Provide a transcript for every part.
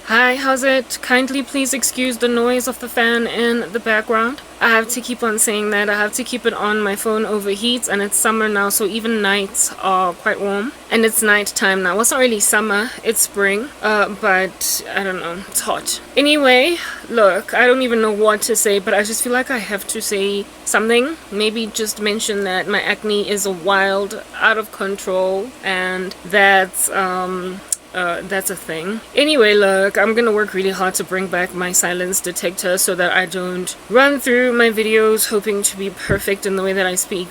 Hi, how's it? Kindly please excuse the noise of the fan in the background. I have to keep on saying that. I have to keep it on. My phone overheats and it's summer now, so even nights are quite warm. And it's night time now. Well, it's not really summer, it's spring. But I don't know, it's hot. Anyway, look, I don't even know what to say, but I just feel like I have to say something. Maybe just mention that my acne is wild, out of control, and that's a thing. Anyway, look, I'm gonna work really hard to bring back my silence detector so that I don't run through my videos hoping to be perfect in the way that I speak.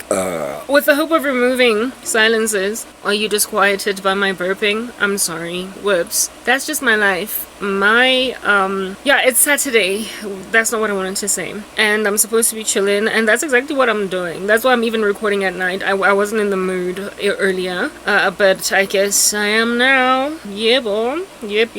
With the hope of removing silences. Are you disquieted by my burping? I'm sorry. Whoops. That's just my life. Yeah, it's Saturday. That's not what I wanted to say. And I'm supposed to be chilling, and that's exactly what I'm doing. That's why I'm even recording at night. I wasn't in the mood earlier, but I guess I am now. Yeah, boy. Yep,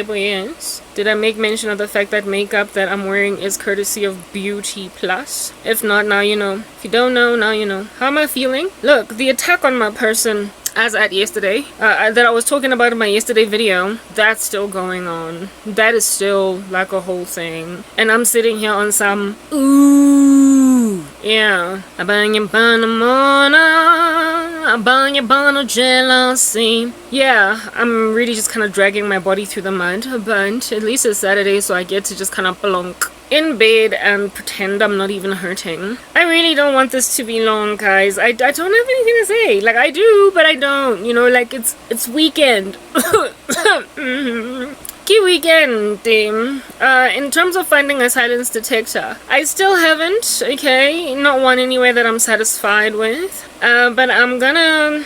boy, yes. Did I make mention of the fact that makeup that I'm wearing is courtesy of Beauty Plus? If not, now you know. If you don't know, now you know. How am I feeling? Look, the attack on my person as at yesterday, that I was talking about in my yesterday video, that's still going on. That is still like a whole thing. And I'm sitting here on some, ooh, yeah. I bang your jealousy. Yeah, I'm really just kind of dragging my body through the mud, but at least it's Saturday, so I get to just kind of plonk in bed and pretend I'm not even hurting. I really don't want this to be long, guys. I don't have anything to say. Like, I do, but I don't. You know, like, it's weekend. Key weekend, team. In terms of finding a silence detector, I still haven't, okay? Not one anyway that I'm satisfied with. But I'm gonna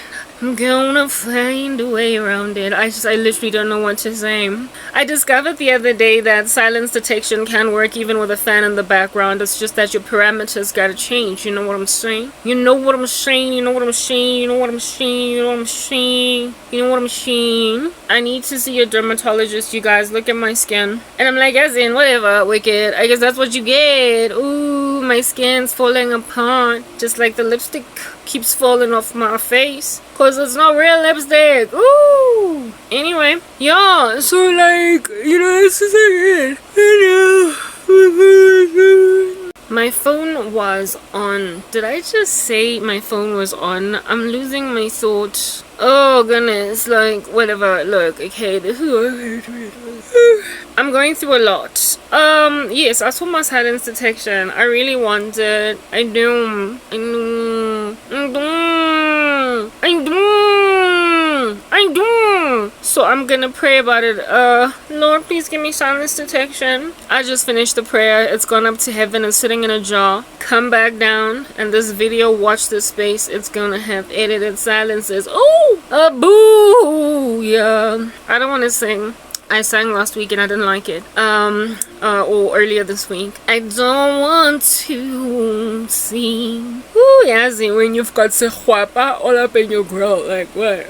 find a way around it. I literally don't know what to say. I discovered the other day that silence detection can work even with a fan in the background. It's just that your parameters gotta change. You know what I'm saying? You know what I'm saying? You know what I'm saying? You know what I'm saying? You know what I'm saying? You know what I'm saying? I need to see a dermatologist, you guys. Look at my skin. And I'm like, as in, whatever, wicked. I guess that's what you get. Ooh, my skin's falling apart. Just like the lipstick keeps falling off my face. Cause it's not real lipstick. Ooh. Anyway, yeah, so like, you know, this is it. My phone was on. Did I just say my phone was on? I'm losing my thought. Oh goodness, like whatever. Look, okay, I'm going through a lot. Yes, as for my silence detection, I really want it. I do. So I'm gonna pray about it. Lord, please give me silence detection. I just finished the prayer. It's gone up to heaven and sitting in a jar. Come back down, and this video, watch this space. It's gonna have edited silences. Oh, boo, yeah. I don't want to sing. I sang last week and I didn't like it. Or earlier this week. I don't want to sing. Ooh, yeah, see, when you've got sehuapa all up in your grill, like what?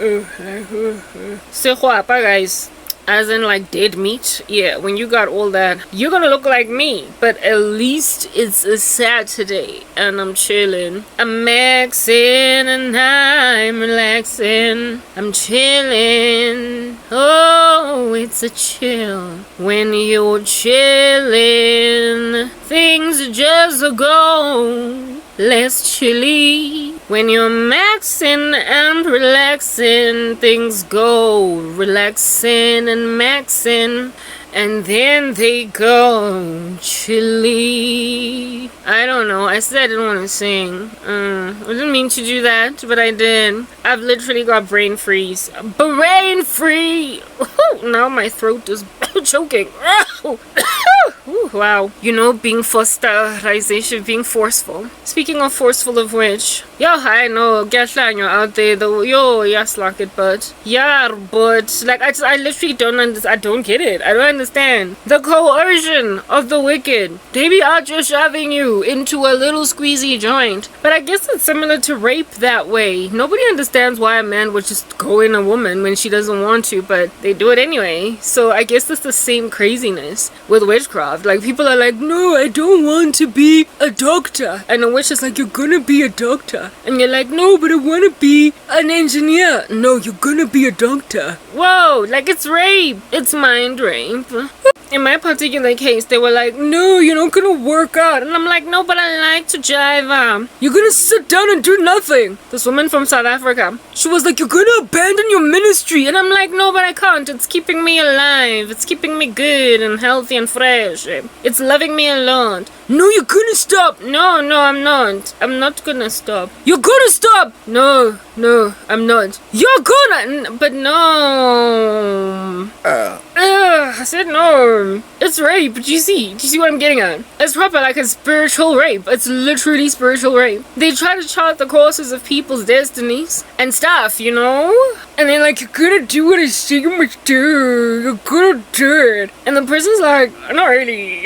Sehuapa, guys. As in like dead meat. Yeah, when you got all that, you're gonna look like me. But at least it's a Saturday and I'm chilling. I'm maxing and I'm relaxing. I'm chilling. Oh, it's a chill. When you're chilling, things just go less chilly. When you're maxing and relaxing, things go relaxing and maxing, and then they go chilly. I don't know. I said I didn't want to sing. I didn't mean to do that, but I did. I've literally got brain freeze. Brain free! Now my throat is choking. Ooh, wow. You know, being fosterization, being forceful. Speaking of forceful of which, yo, I know, Gaslighting out there, though, yo, yes, like it, but, yeah, but, like, I literally don't understand, I don't get it, I don't understand. The coercion of the wicked. They be out just shoving you into a little squeezy joint. But I guess it's similar to rape that way. Nobody understands why a man would just go in a woman when she doesn't want to, but they do it anyway. So I guess it's the same craziness with witchcraft. witchcraft. Like, people are like, no, I don't want to be a doctor. And the witch is like, you're gonna be a doctor. And you're like, no, but I want to be an engineer. No, you're gonna be a doctor. Whoa, like, it's rape. It's mind rape. In my particular case, they were like, no, you're not gonna work out. And I'm like, no, but I like to jive. You're gonna sit down and do nothing. This woman from South Africa, she was like, you're gonna abandon your ministry. And I'm like, no, but I can't. It's keeping me alive. It's keeping me good and healthy and fresh. It's loving me a lot. No, you're gonna stop. No, I'm not. I'm not gonna stop. You're gonna stop. No, I'm not. You're gonna. But no. I said no. It's rape. Do you see? Do you see what I'm getting at? It's proper like a spiritual rape. It's literally spiritual rape. They try to chart the courses of people's destinies and stuff, you know? And they're like, you're gonna do what I say you must do. You're gonna do it. And the person's like, not really.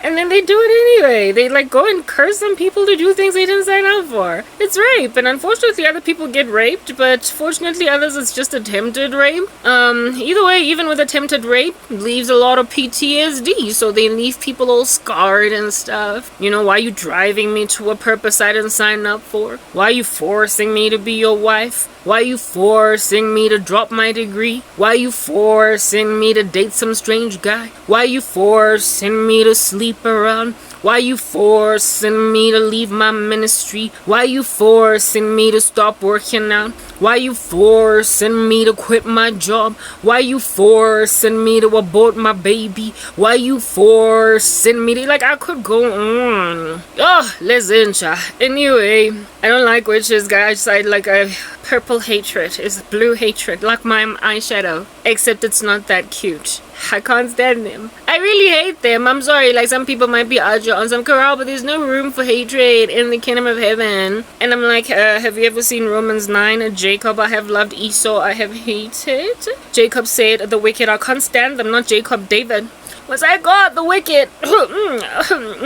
And then they do it anyway. They like go and curse some people to do things they didn't sign up for. It's rape. And unfortunately other people get raped, but fortunately others it's just attempted rape. Either way, even with attempted rape, leaves a lot of PTSD. So they leave people all scarred and stuff. You know, why are you driving me to a purpose I didn't sign up for? Why are you forcing me to be your wife? Why are you forcing me to drop my degree? Why are you forcing me to date some strange guy? Why are you forcing me to sleep around? Why are you forcing me to leave my ministry? Why are you forcing me to stop working out? Why are you forcing me to quit my job? Why are you forcing me to abort my baby? Why are you forcing me to... Like, I could go on. Oh, listen, cha. Anyway, I don't like witches, guys. I like a purple hatred. It's blue hatred, like my eyeshadow. Except it's not that cute. I can't stand them. I really hate them. I'm sorry, like some people might be Aja on some corral, but there's no room for hatred in the kingdom of heaven. And I'm like, have you ever seen Romans 9? Jacob, I have loved, Esau, I have hated. Jacob said, the wicked, I can't stand them, not Jacob, David. Was I God, the wicked?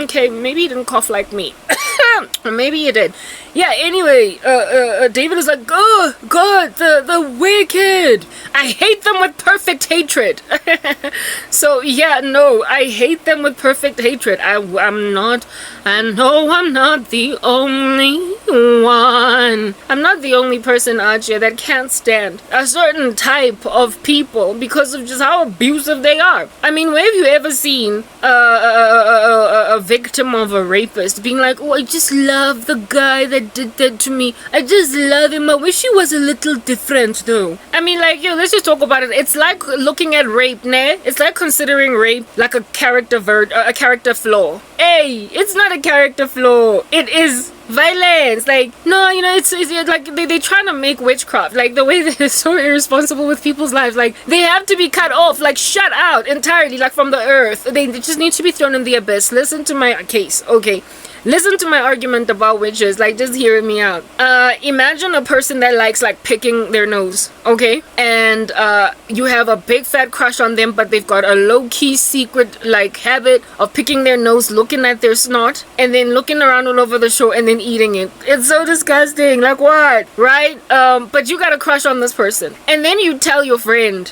Okay, maybe he didn't cough like me. Or maybe he did. Yeah, anyway, David is like, God, the wicked. I hate them with perfect hatred. So, yeah, no, I hate them with perfect hatred. I know I'm not the only one. I'm not the only person out here that can't stand a certain type of people because of just how abusive they are. I mean, where have you ever seen a victim of a rapist being like, oh, I just love the guy that did that to me. I just love him. I wish he was a little different though. I mean, like, yo, let's just talk about it. It's like looking at rape, nah? It's like considering rape like a character flaw. Hey, it's not a character flaw. It is violence. Like, no, you know, it's like they trying to make witchcraft like the way they're so irresponsible with people's lives. Like, they have to be cut off, like shut out entirely, like from the earth. They just need to be thrown in the abyss. Listen to my case, okay? Listen to my argument about witches, like, just hearing me out. Imagine a person that likes, like, picking their nose, okay? And, you have a big fat crush on them, but they've got a low-key secret, like, habit of picking their nose, looking at their snot, and then looking around all over the show, and then eating it. It's so disgusting, like, what? Right? But you got a crush on this person. And then you tell your friend,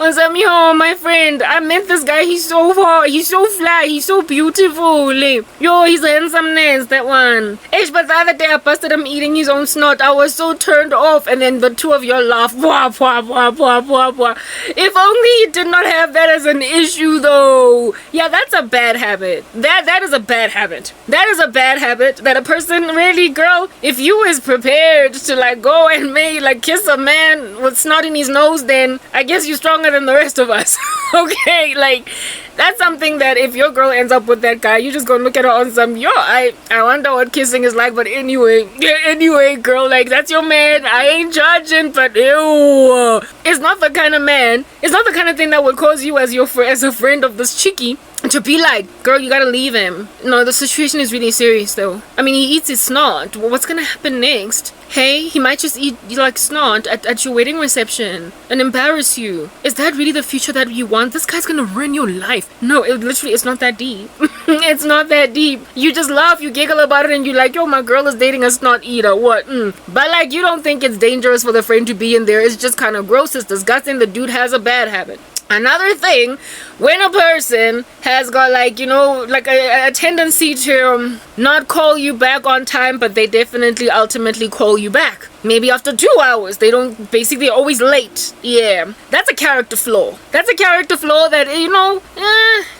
on some, yo, my friend, I met this guy, he's so hot, he's so fly, he's so beautiful, yo, he's handsomeness, that one. But the other day I busted him eating his own snot. I was so turned off, and then the two of you laugh. Wah, wah, wah, wah, wah, wah. If only he did not have that as an issue, though. Yeah, that's a bad habit. That is a bad habit. That is a bad habit that a person really, girl, if you is prepared to like go and like kiss a man with snot in his nose, then I guess you're stronger than the rest of us. Okay, like, that's something that if your girl ends up with that guy, you just gonna look at her on some, yo, I wonder what kissing is like, but anyway, girl, like, that's your man, I ain't judging, but ew, it's not the kind of man, it's not the kind of thing that would cause you as a friend of this chickie to be like, girl, you gotta leave him. No, the situation is really serious though. I mean, he eats his snot. What's gonna happen next? Hey, he might just eat like snot at your wedding reception and embarrass you. Is that really the future that you want? This guy's gonna ruin your life. No, it's not that deep. It's not that deep. You just laugh, you giggle about it, and you're like, yo, my girl is dating a snot eater. What? But like, you don't think it's dangerous for the friend to be in there. It's just kind of gross. It's disgusting. The dude has a bad habit. Another thing, when a person has got like, like a tendency to not call you back on time, but they definitely ultimately call you back. Maybe after 2 hours, they don't, basically always late. Yeah, that's a character flaw. That's a character flaw that,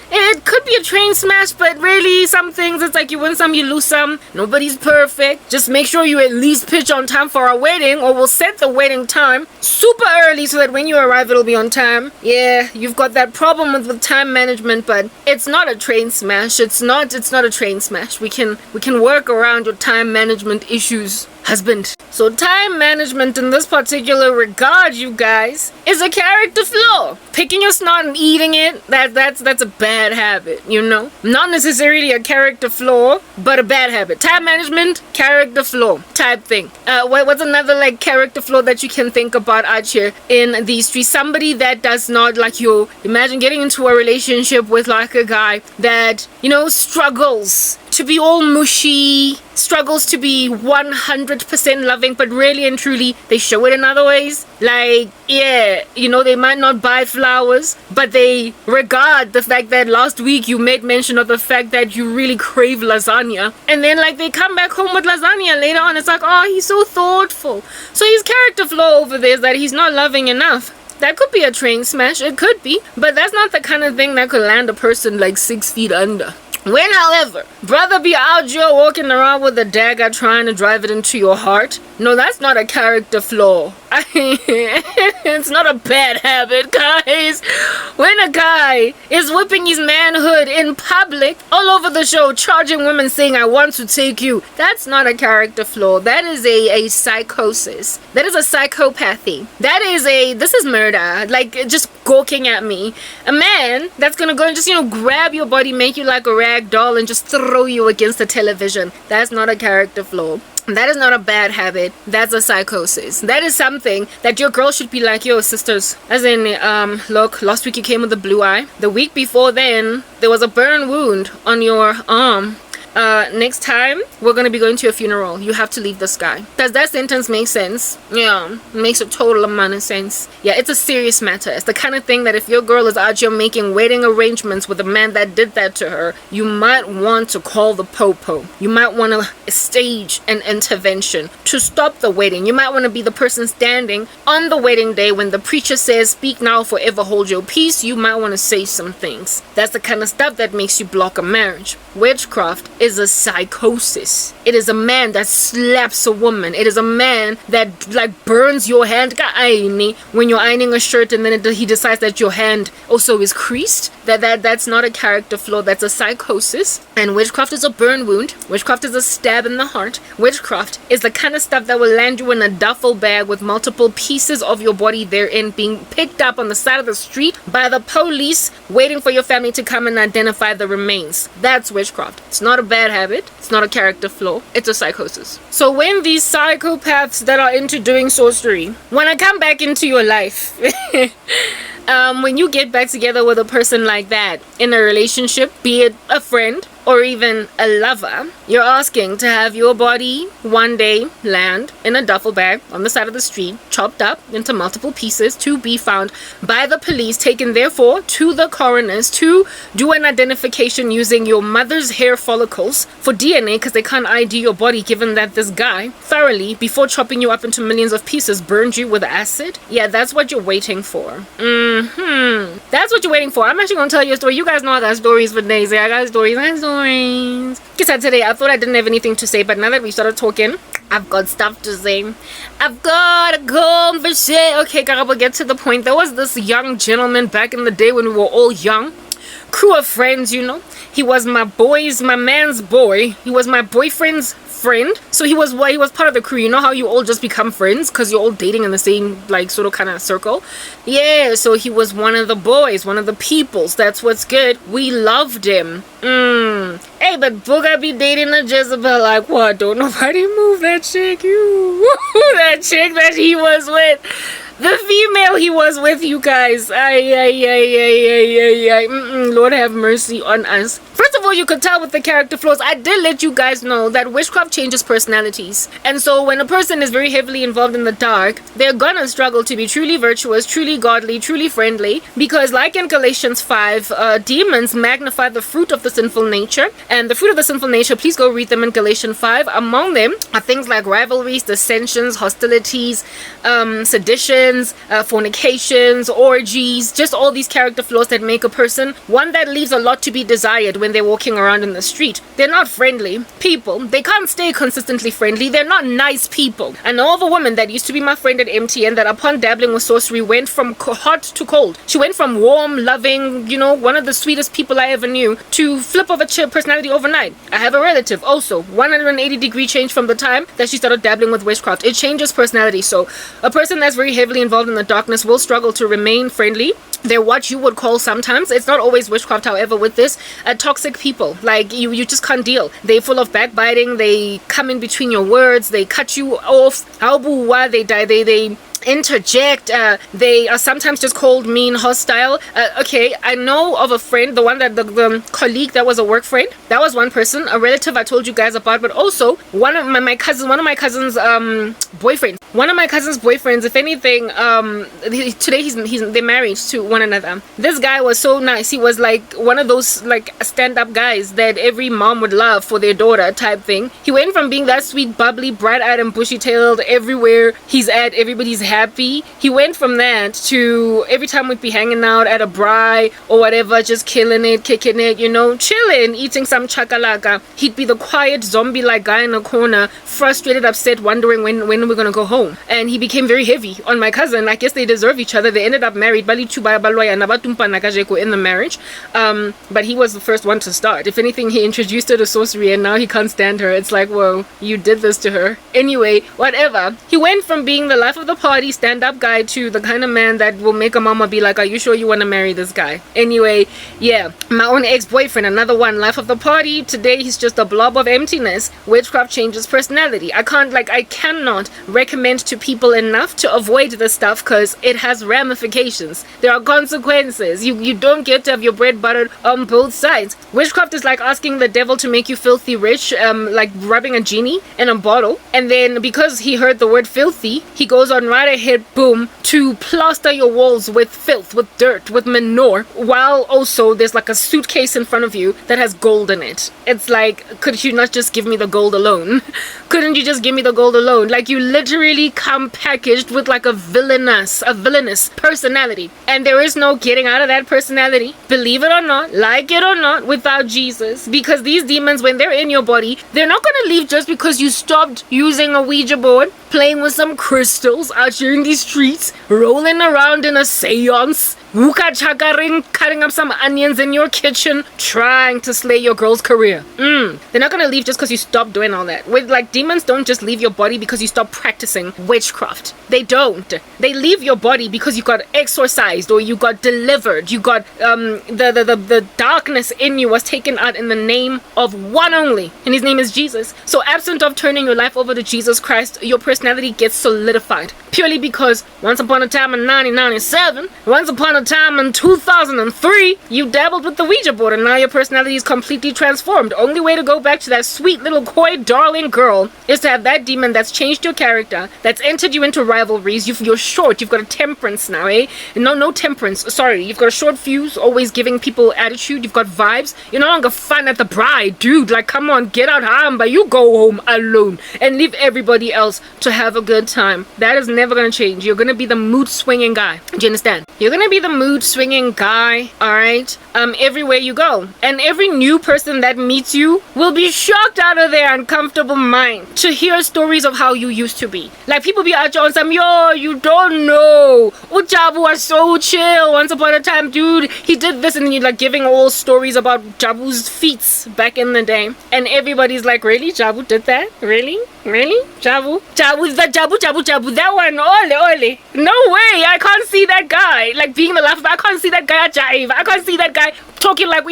it could be a train smash, but really some things, it's like you win some, you lose some. Nobody's perfect. Just make sure you at least pitch on time for our wedding, or we'll set the wedding time super early so that when you arrive, it'll be on time. Yeah, you've got that problem with time management, but it's not a train smash. It's not a train smash. We can work around your time management issues, husband. So time management in this particular regard, you guys, is a character flaw. Picking your snot and eating it, that's a bad habit, Not necessarily a character flaw, but a bad habit. Time management, character flaw type thing. What's another like character flaw that you can think about out here in these streets? Somebody that does not, like, you imagine getting into a relationship with like a guy that, struggles to be all mushy, struggles to be 100% loving, but really and truly they show it in other ways. Like, yeah, they might not buy flowers, but they regard the fact that last week you made mention of the fact that you really crave lasagna, and then like they come back home with lasagna later on. It's like, oh, he's so thoughtful. So his character flaw over there is that he's not loving enough. That could be a train smash, it could be, but that's not the kind of thing that could land a person like 6 feet under. When, however, brother be out here walking around with a dagger trying to drive it into your heart, no, that's not a character flaw. It's not a bad habit, guys. When a guy is whipping his manhood in public, all over the show, charging women saying, I want to take you, that's not a character flaw. That is a psychosis. That is a psychopathy. This is murder. Like, just gawking at me. A man that's gonna go and just, grab your body, make you like a rag doll, and just throw you against the television. That's not a character flaw. That is not a bad habit. That's a psychosis. That is something that your girl should be like, yo, sisters. As in, look, last week you came with a blue eye. The week before then, there was a burn wound on your arm. Next time, we're gonna be going to a funeral. You have to leave this guy. Does that sentence make sense? Yeah, it makes a total amount of sense. Yeah, it's a serious matter. It's the kind of thing that if your girl is out here making wedding arrangements with a man that did that to her, you might want to call the popo. You might want to stage an intervention to stop the wedding. You might want to be the person standing on the wedding day when the preacher says, speak now, forever hold your peace. You might want to say some things. That's the kind of stuff that makes you block a marriage. Witchcraft is a psychosis. It is a man that slaps a woman. It is a man that like burns your hand when you're ironing a shirt, and then he decides that your hand also is creased. That's not a character flaw. That's a psychosis. And witchcraft is a burn wound. Witchcraft is a stab in the heart. Witchcraft is the kind of stuff that will land you in a duffel bag with multiple pieces of your body therein being picked up on the side of the street by the police, waiting for your family to come and identify the remains. That's witchcraft. It's not a bad habit. It's not a character flaw. It's a psychosis. So when these psychopaths that are into doing sorcery want to come back into your life, when you get back together with a person like that in a relationship, be it a friend or even a lover, you're asking to have your body one day land in a duffel bag on the side of the street, chopped up into multiple pieces to be found by the police, taken therefore to the coroners to do an identification using your mother's hair follicles for DNA, because they can't ID your body given that this guy thoroughly, before chopping you up into millions of pieces, burned you with acid. Yeah, that's what you're waiting for. That's what you're waiting for. I'm actually gonna tell you a story. You guys know I got stories for days. I got stories. Guess today I thought I didn't have anything to say, but now that we started talking, I've got stuff to say. I've got a conversation. Okay, Karabo, get to the point. There was this young gentleman back in the day when we were all young. Crew of friends, He was my man's boy. He was my boyfriend's friend. So he was part of the crew. You know how you all just become friends because you're all dating in the same like sort of kind of circle? Yeah, so he was one of the boys, one of the peoples. That's what's good. We loved him. Hey, but Booga be dating a Jezebel. Like, what? Don't nobody move that chick. That chick that he was with. The female he was with, you guys. Ay, ay, ay, ay, ay, ay, ay. Lord have mercy on us. First of all, you could tell with the character flaws. I did let you guys know that witchcraft changes personalities. And so when a person is very heavily involved in the dark, they're gonna struggle to be truly virtuous, truly godly, truly friendly. Because like in Galatians 5, demons magnify the fruit of the sinful nature. And the fruit of the sinful nature, please go read them in Galatians 5. Among them are things like rivalries, dissensions, hostilities, seditions, fornications, orgies, just all these character flaws that make a person one that leaves a lot to be desired when they're walking around in the street. They're not friendly people. They can't stay consistently friendly. They're not nice people. I know of a woman that used to be my friend at MTN that upon dabbling with sorcery went from hot to cold. She went from warm, loving, one of the sweetest people I ever knew, to flip of a personality overnight. I have a relative also, 180-degree change from the time that she started dabbling with witchcraft. It changes personality. So a person that's very heavily involved in the darkness will struggle to remain friendly. They're what you would call sometimes, it's not always witchcraft, however, with this, toxic people. Like, you just can't deal. They're full of backbiting, they come in between your words, they cut you off, they interject, they are sometimes just called mean, hostile. Okay, I know of a friend, the colleague that was a work friend. That was one person, a relative I told you guys about, but also one of my cousin's boyfriends. One of my cousin's boyfriends, if anything, today they're married to one another. This guy was so nice. He was like one of those like stand-up guys that every mom would love for their daughter type thing. He went from being that sweet, bubbly, bright-eyed and bushy-tailed, everywhere he's at, everybody's happy. He went from that to every time we'd be hanging out at a braai or whatever, just killing it, kicking it, chilling, eating some chakalaka. He'd be the quiet zombie-like guy in a corner, frustrated, upset, wondering when we're gonna go home. And he became very heavy on my cousin. I guess they deserve each other. They ended up married in the marriage. But he was the first one to start. If anything, he introduced her to sorcery and now he can't stand her. It's like, whoa, you did this to her. Anyway, whatever. He went from being the life of the party stand-up guy to the kind of man that will make a mama be like, are you sure you want to marry this guy? Anyway, yeah, my own ex-boyfriend, another one, life of the party. Today he's just a blob of emptiness. Witchcraft changes personality. I cannot recommend to people enough to avoid this stuff because it has ramifications. There are consequences. You don't get to have your bread buttered on both sides. Witchcraft is like asking the devil to make you filthy rich, like rubbing a genie in a bottle, and then because he heard the word filthy, he goes on right ahead, boom, to plaster your walls with filth, with dirt, with manure, while also there's like a suitcase in front of you that has gold in it. It's like, could you not just give me the gold alone? Couldn't you just give me the gold alone? Like, you literally come packaged with like a villainous personality, and there is no getting out of that personality, believe it or not, like it or not, without Jesus. Because these demons, when they're in your body, they're not gonna leave just because you stopped using a Ouija board, playing with some crystals out here in these streets, rolling around in a seance, hookah chakaring, cutting up some onions in your kitchen, trying to slay your girl's career. They're not gonna leave just because you stopped doing all that. Demons don't just leave your body because you stop practicing witchcraft. They don't. They leave your body because you got exorcised or you got delivered. You got the darkness in you was taken out in the name of one only, and his name is Jesus. So absent of turning your life over to Jesus Christ, your personality gets solidified purely because once upon a time in 1997, once upon a time in 2003, you dabbled with the Ouija board and now your personality is completely transformed. Only way to go back to that sweet little coy darling girl is to have that demon that's changed your character, that's entered you into rivalries. You're short, you've got a temperance now, eh? No temperance, sorry, you've got a short fuse, always giving people attitude, you've got vibes, you're no longer fun at the bride, dude, like come on, get out home, you go home alone and leave everybody else to have a good time. That is never gonna change. You're gonna be the mood swinging guy. Do you understand? You're gonna be the mood swinging guy, alright? Everywhere you go. And every new person that meets you will be shocked out of their uncomfortable mind to hear stories of how you used to be. Like people be out on some, yo, you don't know. Jabu was so chill once upon a time, dude. He did this, and then you're like giving all stories about Jabu's feats back in the day. And everybody's like, really? Jabu did that? Really? Jabu, that one, ole. No way, I can't see that guy like being the life of I can't see that guy jive. I can't see that guy talking like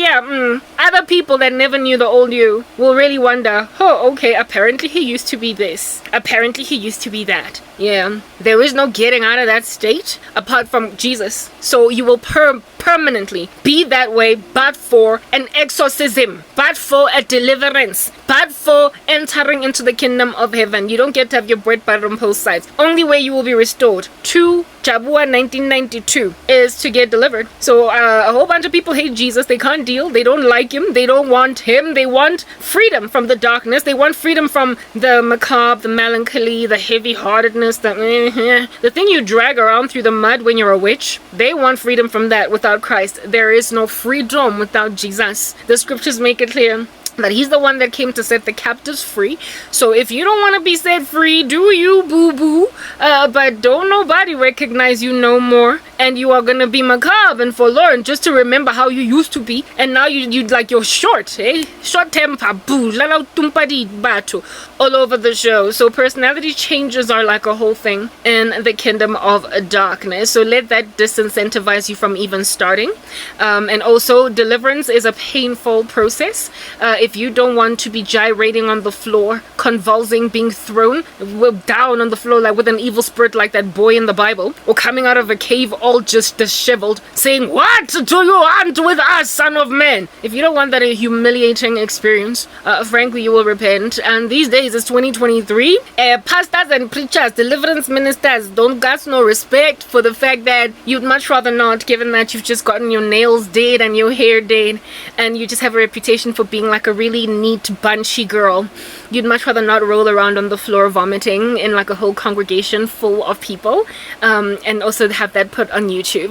other people that never knew the old you will really wonder, oh, okay, apparently he used to be this. Apparently he used to be that. Yeah, there is no getting out of that state apart from Jesus. So you will permanently be that way, but for an exorcism, but for a deliverance, but for entering into the kingdom of heaven. You don't get to have your bread buttered on both sides. Only way you will be restored to Jabua 1992 is to get delivered. So a whole bunch of people hate Jesus. They can't deal. They don't like him. They don't want him. They want freedom from the darkness. They want freedom from the macabre, the melancholy, the heavy-heartedness, the thing you drag around through the mud when you're a witch. They want freedom from that. Without Christ, there is no freedom without Jesus. The scriptures make it clear that he's the one that came to set the captives free. So if you don't want to be set free, do you, boo-boo? But don't nobody recognize you no more. And you are going to be macabre and forlorn just to remember how you used to be. And now you like you're short, eh? Short temper, boo, all over the show. So personality changes are like a whole thing in the kingdom of darkness. So let that disincentivize you from even starting. And also deliverance is a painful process. If you don't want to be gyrating on the floor, convulsing, being thrown down on the floor like with an evil spirit like that boy in the Bible, or coming out of a cave all just disheveled, saying, "What do you want with us, son of man?" If you don't want that humiliating experience, frankly, you will repent. And these days, it's 2023. Pastors and preachers, deliverance ministers don't got no respect for the fact that you'd much rather not, given that you've just gotten your nails did and your hair did, and you just have a reputation for being like a really neat, bunchy girl. You'd much rather not roll around on the floor vomiting in like a whole congregation full of people, and also have that put on YouTube.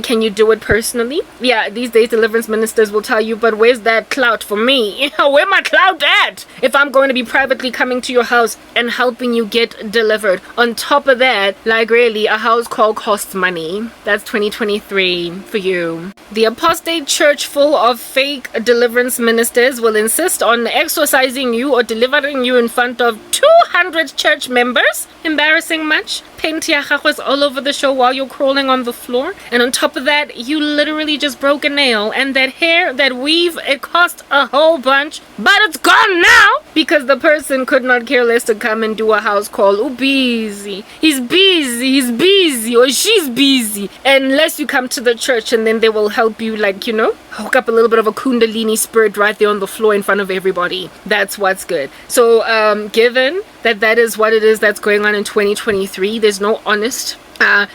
Can you do it personally? Yeah, these days deliverance ministers will tell you, but where's that clout for me? Where my clout at? If I'm going to be privately coming to your house and helping you get delivered. On top of that, like really, a house call costs money. That's 2023 for you. The apostate church full of fake deliverance ministers will insist on exorcising you or delivering you in front of 200 church members. Embarrassing much? Pentiachachos all over the show while you're crawling on the floor. And on top of that, you literally just broke a nail. And that hair, that weave, it cost a whole bunch. But it's gone now! Because the person could not care less to come and do a house call. Oh, busy. He's busy, or she's busy. Unless you come to the church and then they will help you, like, hook up a little bit of a kundalini spirit right there on the floor in front of everybody. That's what's good. So, given that is what it is that's going on in 2023, there's no honest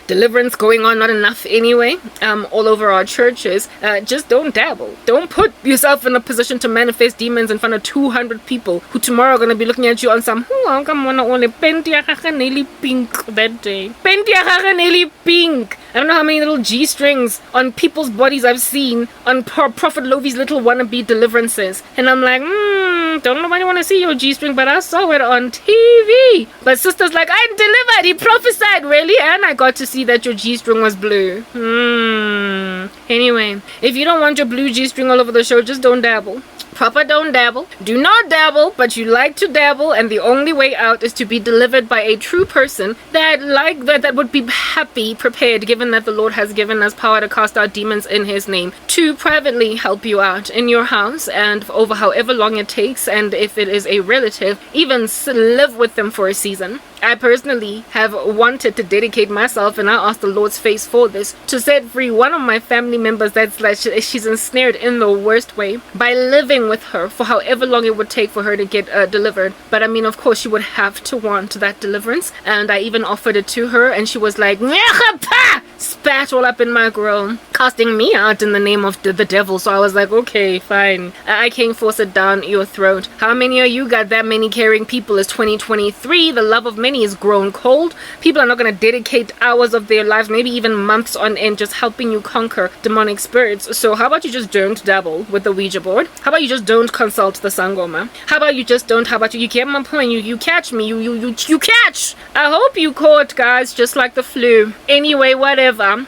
deliverance going on, not enough anyway, all over our churches. Just don't dabble. Don't put yourself in a position to manifest demons in front of 200 people who tomorrow are going to be looking at you on some pink that day. Pink. I don't know how many little G-strings on people's bodies I've seen on Prophet Lovi's little wannabe deliverances. And I'm like, don't nobody want to see your G-string, but I saw it on TV. But sister's like, I'm delivered. He prophesied, really? And I got to see that your G-string was blue. Anyway, if you don't want your blue G-string all over the show, just don't dabble. Proper don't dabble. Do not dabble, but you like to dabble, and the only way out is to be delivered by a true person that would be happy, prepared, given that the Lord has given us power to cast out demons in his name, to privately help you out in your house and over however long it takes, and if it is a relative, even live with them for a season. I personally have wanted to dedicate myself, and I asked the Lord's face for this, to set free one of my family members that's like she's ensnared in the worst way by living with her for however long it would take for her to get delivered. But I mean, of course, she would have to want that deliverance, and I even offered it to her, and she was like, spat all up in my grill, casting me out in the name of the devil. So I was like, okay, fine, I can't force it down your throat. How many of you got that many caring people? It's 2023. The love of many is grown cold. People are not going to dedicate hours of their lives, maybe even months on end, just helping you conquer demonic spirits. So how about you just don't dabble with the Ouija board? How about you just don't consult the Sangoma? How about you just don't? How about you get my point? You catch me. You catch. I hope you caught, guys, just like the flu. Anyway, whatever. However,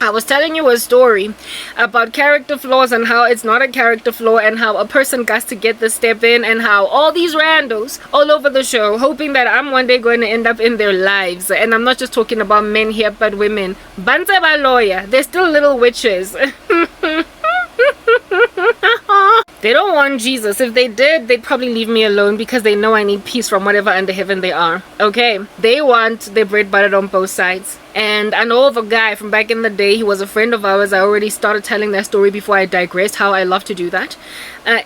I was telling you a story about character flaws and how it's not a character flaw and how a person got to get the step in and how all these randos all over the show hoping that I'm one day going to end up in their lives. And I'm not just talking about men here, but women. Banza ba lawyer, they're still little witches. They don't want Jesus. If they did, they'd probably leave me alone because they know I need peace from whatever under heaven they are. Okay, they want their bread buttered on both sides. And I know of a guy from back in the day. He was a friend of ours. I already started telling that story before I digressed, how I love to do that.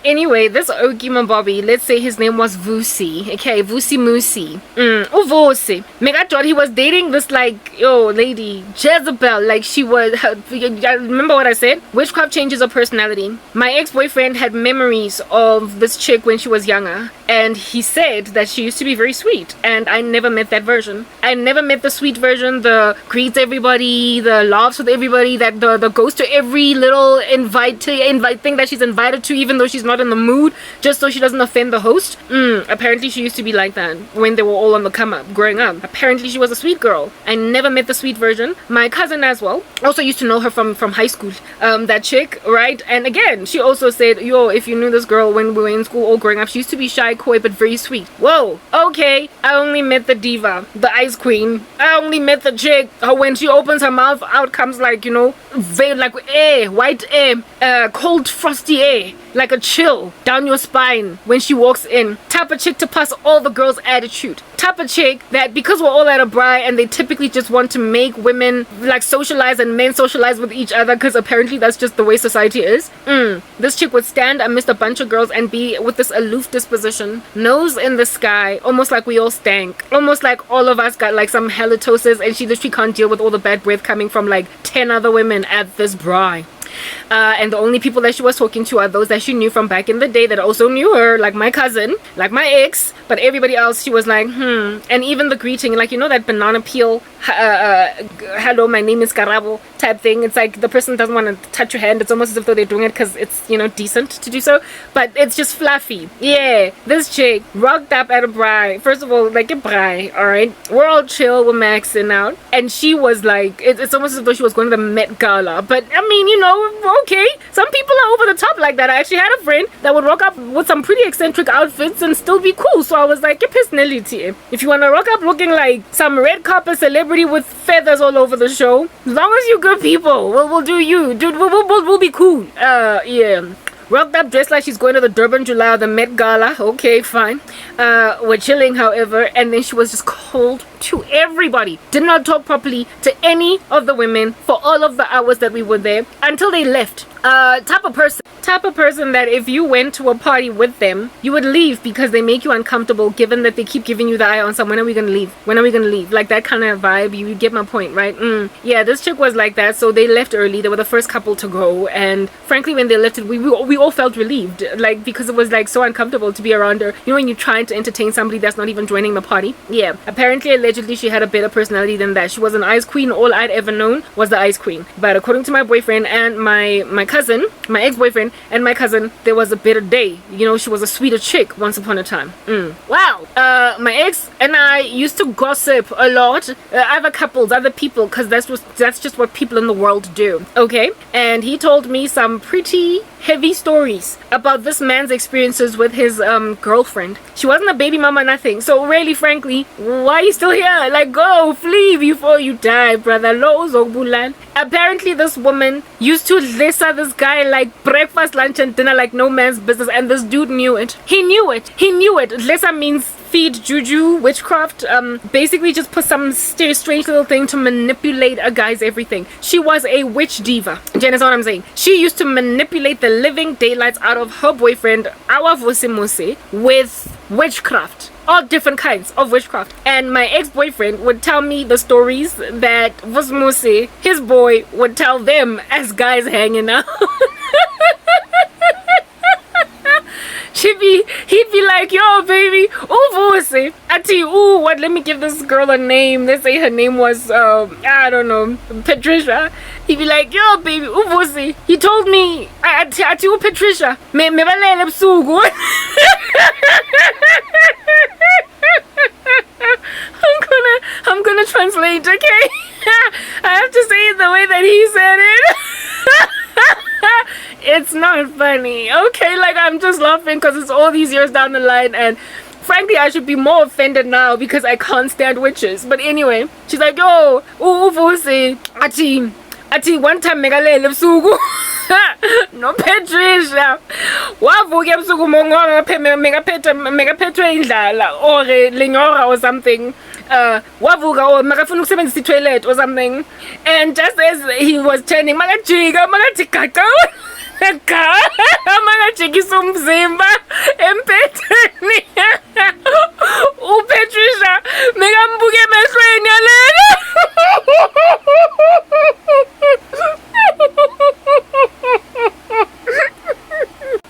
Anyway, this Okima Bobby, let's say his name was Vusi. Okay, Vusi Musi. Vusi. Mega thought he was dating this lady, Jezebel. Like she was, remember what I said? Witchcraft changes her personality. My ex-boyfriend had memories of this chick when she was younger. And he said that she used to be very sweet. And I never met that version. I never met the sweet version, the greets everybody, the laughs with everybody, that the goes to every little invite thing that she's invited to, even though she's not in the mood, just so she doesn't offend the host. Apparently she used to be like that when they were all on the come up growing up. Apparently she was a sweet girl. I never met the sweet version. My cousin as well also used to know her from high school, that chick, right? And again, she also said, yo, if you knew this girl when we were in school all growing up, she used to be shy, coy, but very sweet. Whoa, okay, I only met the diva, the ice queen. I only met the chick when she opens her mouth, out comes veil, white air, cold frosty air, like a chill down your spine when she walks in. Type of chick to pass all the girls' attitude. Type of chick that, because we're all at a bri and they typically just want to make women socialize and men socialize with each other, because apparently that's just the way society is. This chick would stand amidst a bunch of girls and be with this aloof disposition, nose in the sky, almost like we all stank, almost like all of us got some halitosis, and she literally can't deal with all the bad breath coming from 10 other women at this bri. And the only people that she was talking to are those that she knew from back in the day that also knew her, like my cousin, like my ex, but everybody else she was like, and even the greeting, that banana peel, hello, my name is Karabo type thing. It's like the person doesn't want to touch your hand. It's almost as if though they're doing it because it's, decent to do so, but it's just fluffy. Yeah, this chick rocked up at a bri. First of all, a bri, alright? We're all chill, we're maxing out, and she was it's almost as though she was going to the Met Gala, but I mean, okay, some people are over the top like that. I actually had a friend that would rock up with some pretty eccentric outfits and still be cool. So I was like, your personality. If you want to rock up looking like some red carpet celebrity with feathers all over the show, as long as you good people, we'll do you, dude. We'll be cool. Yeah. Rocked up, dressed like she's going to the Durban July or the Met Gala. Okay, fine. We're chilling, however, and then she was just cold to everybody. Did not talk properly to any of the women for all of the hours that we were there until they left. Type of person that if you went to a party with them, you would leave because they make you uncomfortable, given that they keep giving you the eye on some, when are we gonna leave? When are we gonna leave? Like that kind of vibe. You get my point, right? Yeah, this chick was like that, so they left early. They were the first couple to go, and frankly, when they left it, we all felt relieved, because it was so uncomfortable to be around her. When you're trying to entertain somebody that's not even joining the party. Yeah, apparently, allegedly, she had a better personality than that. She was an ice queen. All I'd ever known was the ice queen. But according to my boyfriend and my cousin, my ex-boyfriend and my cousin, there was a better day. She was a sweeter chick once upon a time. Wow. My ex and I used to gossip a lot. Other couples, other people, because that's just what people in the world do. Okay? And he told me some pretty heavy stories about this man's experiences with his girlfriend. She wasn't a baby mama, nothing. So really, frankly, why are you still here? Go, flee before you die, brother. Apparently, this woman used to listen this guy breakfast, lunch, and dinner like no man's business, and this dude knew it. He knew it. Lesa means feed, juju, witchcraft, basically just put some strange little thing to manipulate a guy's everything. She was a witch diva. Jen, is what I'm saying. She used to manipulate the living daylights out of her boyfriend, our Vosimose, with witchcraft. All different kinds of witchcraft. And my ex-boyfriend would tell me the stories that Vosimose, his boy, would tell them as guys hanging out. He'd be like, yo, baby, ooh, what, let me give this girl a name. Let's say her name was, I don't know, Patricia. He'd be like, yo, baby, ooh, he told me, ati Patricia, me balele busuku. I'm gonna translate, okay? I the way that he said it. It's not funny. Okay, like I'm just laughing because it's all these years down the line, and frankly I should be more offended now because I can't stand witches. But anyway, she's like, yo, uvusi ati one time megalele busuku no Patricia wavuka ebusuku mongonga megaphethe indlala or lenyora or something. Wavuka or makafuna ukusebenzisa i-toilet or something, and just as he was turning makajika makajika makajikisa umzimba empetheni uPatricia mekambuke emehlweni yalena.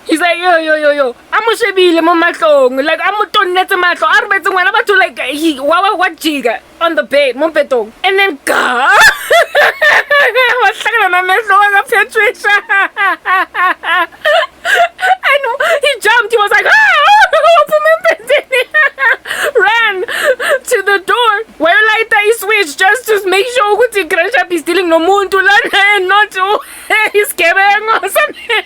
He's like, yo, I'm a shabile matlong, like I'm a tonnet matlo, arbet when about to like he what jiga on the bed, mompetong, and then ga what's on a metlo of Patricia. And he jumped, he was like, ran to the door. While later he switched just to make sure Kuti Grashap is stealing no moon to learn and not to his cabin or something.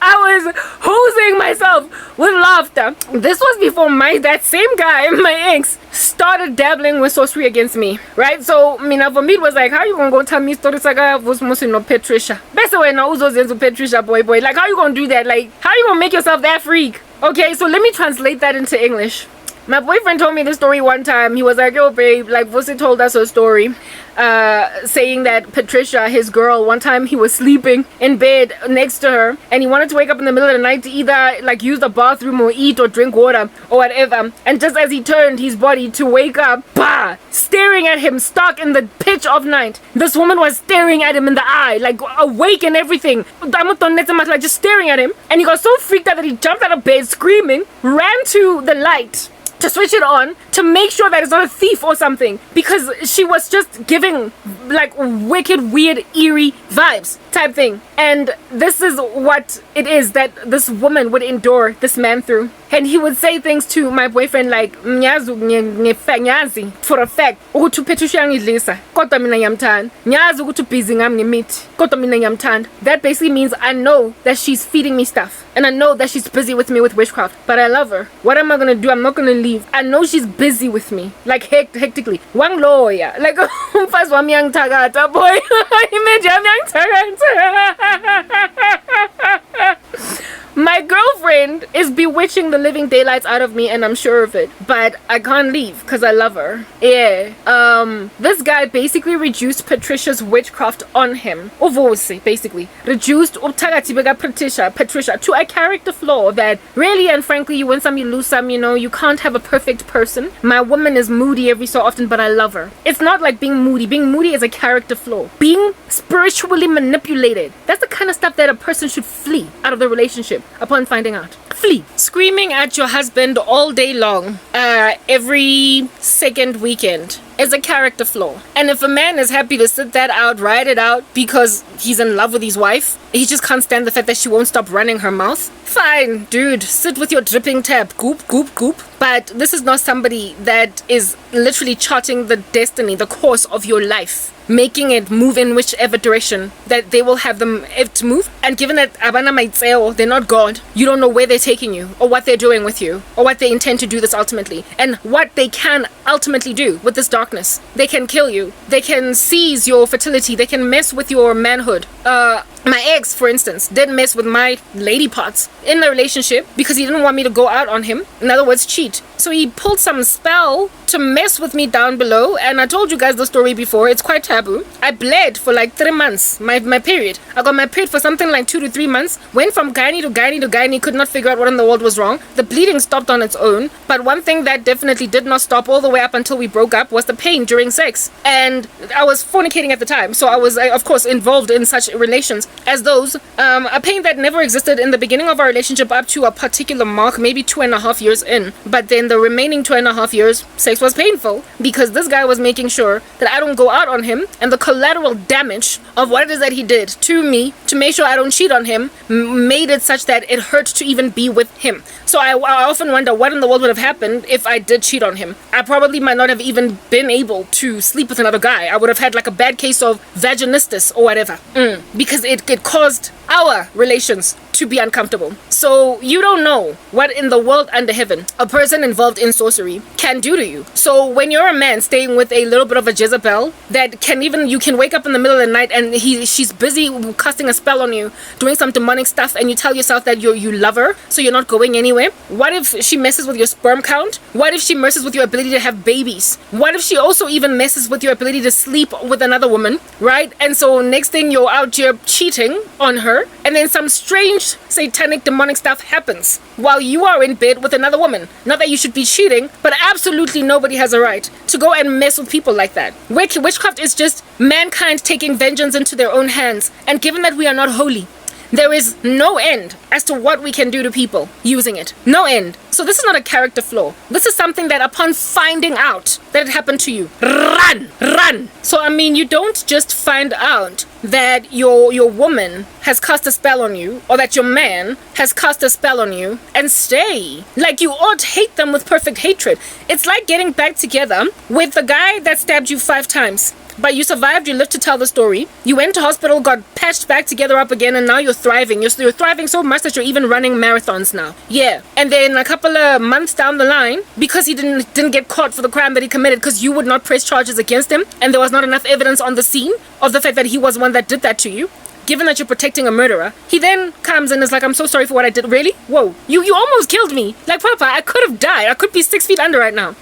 I was hosing myself with laughter. This was before that same guy, my ex, started dabbling with sorcery against me, right? So mina for me it was like, how you gonna go tell me stories like I was mostly no Patricia? Best way now uzo Patricia boy. Like how you gonna do that? Like how you gonna make yourself that freak? Okay, so let me translate that into English. My boyfriend told me this story one time. He was like, yo babe, like Vusi told us a story saying that Patricia, his girl, one time he was sleeping in bed next to her and he wanted to wake up in the middle of the night to either like use the bathroom or eat or drink water or whatever, and just as he turned his body to wake up, bah, staring at him stark in the pitch of night, this woman was staring at him in the eye, like awake and everything, like just staring at him, and he got so freaked out that he jumped out of bed screaming, ran to the light to switch it on to make sure that it's not a thief or something, because she was just giving like wicked, weird, eerie vibes type thing. And this is what it is that this woman would endure this man through. And he would say things to my boyfriend like, nyazi for a fact ukuthi uPatricia ngidlisa kodwa mina ngiyamthanda, nyazi ukuthi busy ngami ngemithi kodwa mina ngiyamthanda. That basically means I know that she's feeding me stuff and I know that she's busy with me with witchcraft, but I love her. What am I gonna do? I'm not gonna leave. I know she's busy with me, like hectically. Wang lawyer, like umfazi wami yangithakatha boy. Image yami yangithakatha. My girlfriend is bewitching the living daylights out of me and I'm sure of it, but I can't leave because I love her. Yeah. This guy basically reduced Patricia's witchcraft on him. Uvusi, basically. Reduced Patricia to a character flaw that really and frankly you win some, you lose some, you know, you can't have a perfect person. My woman is moody every so often, but I love her. It's not like being moody. Being moody is a character flaw. Being spiritually manipulated, that's the kind of stuff that a person should flee out of the relationship upon finding out. Flee. Screaming at your husband all day long, every second weekend, is a character flaw. And if a man is happy to sit that out, ride it out because he's in love with his wife, he just can't stand the fact that she won't stop running her mouth, fine, dude, sit with your dripping tap, goop, goop, goop. But this is not somebody that is literally charting the destiny, the course of your life, making it move in whichever direction that they will have them to move. And given that abana maitzeo, they're not God, you don't know where they're taking you or what they're doing with you or what they intend to do this ultimately and what they can ultimately do with this darkness. They can kill you, they can seize your fertility, they can mess with your manhood. My ex, for instance, did mess with my lady parts in the relationship because he didn't want me to go out on him. In other words, cheat. So he pulled some spell to mess with me down below, and I told you guys the story before. It's quite taboo. I bled for like 3 months, my period. I got my period for something like 2 to 3 months. Went from gynae to gynae to gynae, could not figure out what in the world was wrong. The bleeding stopped on its own, but one thing that definitely did not stop all the way up until we broke up was the pain during sex. And I was fornicating at the time, so I was, of course, involved in such relations as those. A pain that never existed in the beginning of our relationship up to a particular mark, maybe 2.5 years in. But then the remaining 2.5 years, sex was painful because this guy was making sure that I don't go out on him, and the collateral damage of what it is that he did to me to make sure I don't cheat on him made it such that it hurt to even be with him. So I often wonder what in the world would have happened if I did cheat on him. I probably might not have even been able to sleep with another guy. I would have had like a bad case of vaginismus or whatever, because it caused our relations to be uncomfortable. So you don't know what in the world under heaven a person involved in sorcery can do to you. So when you're a man staying with a little bit of a Jezebel that can even, you can wake up in the middle of the night and she's busy casting a spell on you, doing some demonic stuff, and you tell yourself that you love her, so you're not going anywhere. What if she messes with your sperm count? What if she messes with your ability to have babies? What if she also even messes with your ability to sleep with another woman, right? And so next thing you're out here cheating on her, and then some strange satanic demonic stuff happens while you are in bed with another woman. Not that you should be cheating, but absolutely nobody has a right to go and mess with people like that. Witchcraft is just mankind taking vengeance into their own hands, and given that we are not holy, there is no end as to what we can do to people using it. No end. So this is not a character flaw. This is something that upon finding out that it happened to you, run. So I mean, you don't just find out that your woman has cast a spell on you, or that your man has cast a spell on you and stay. Like, you ought to hate them with perfect hatred. It's like getting back together with the guy that stabbed you 5 times. But you survived, you lived to tell the story. You went to hospital, got patched back together up again, and now you're thriving. You're thriving so much that you're even running marathons now. Yeah. And then a couple of months down the line, because he didn't get caught for the crime that he committed, because you would not press charges against him, and there was not enough evidence on the scene of the fact that he was one that did that to you, given that you're protecting a murderer, he then comes and is like, I'm so sorry for what I did. Really? Whoa. You almost killed me. Like, Papa, I could have died. I could be 6 feet under right now.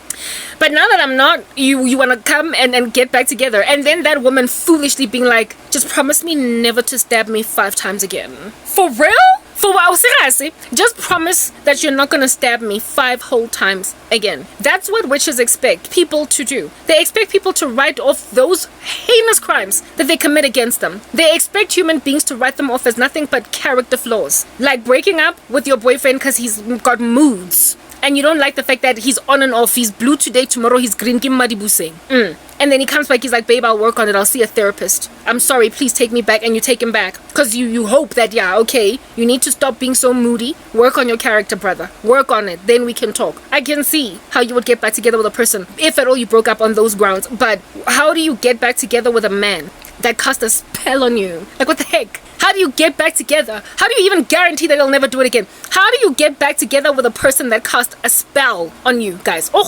But now that I'm not, you want to come and get back together. And then that woman foolishly being like, just promise me never to stab me 5 times again. For real? For what? Seriously? Just promise that you're not going to stab me 5 whole times again. That's what witches expect people to do. They expect people to write off those heinous crimes that they commit against them. They expect human beings to write them off as nothing but character flaws. Like breaking up with your boyfriend because he's got moods. And you don't like the fact that he's on and off. He's blue today, tomorrow he's green. And then he comes back, he's like, babe, I'll work on it. I'll see a therapist. I'm sorry, please take me back. And you take him back. Because you hope that, yeah, okay, you need to stop being so moody. Work on your character, brother. Work on it. Then we can talk. I can see how you would get back together with a person, if at all you broke up on those grounds. But how do you get back together with a man that cast a spell on you? Like, what the heck? How do you get back together? How do you even guarantee that he'll never do it again? How do you get back together with a person that cast a spell on you, guys? How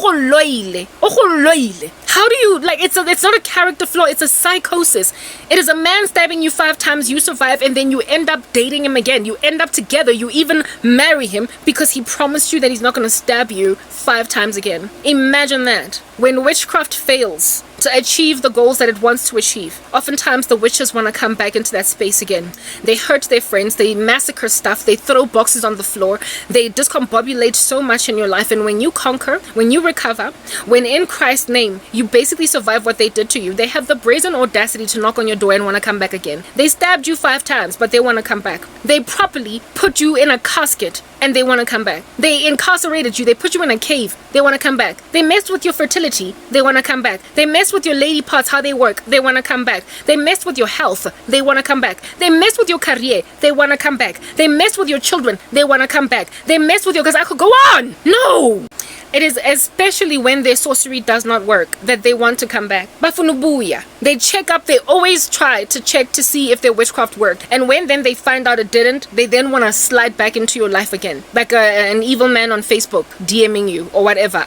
do you, like, it's not a character flaw, it's a psychosis. It is a man stabbing you 5 times, you survive, and then you end up dating him again. You end up together, you even marry him because he promised you that he's not going to stab you 5 times again. Imagine that. When witchcraft fails to achieve the goals that it wants to achieve, oftentimes the witches want to come back into that space again. They hurt their friends, they massacre stuff, they throw boxes on the floor, they discombobulate so much in your life. And when you conquer, when you recover, when in Christ's name you basically survive what they did to you, they have the brazen audacity to knock on your door and want to come back again. They stabbed you 5 times, but they want to come back. They properly put you in a casket and they want to come back. They incarcerated you, they put you in a cave, they want to come back. They messed with your fertility, they want to come back. They messed with your lady parts, how they work, they want to come back. They messed with your health, they want to come back. They messed with your career, they want to come back. They messed with your children, they want to come back. They messed with your, because I could go on. No! It is especially when their sorcery does not work that they want to come back. Bafunubuya. They check up, they always try to check to see if their witchcraft worked. And when then they find out it didn't, they then want to slide back into your life again. Like an evil man on Facebook DMing you or whatever.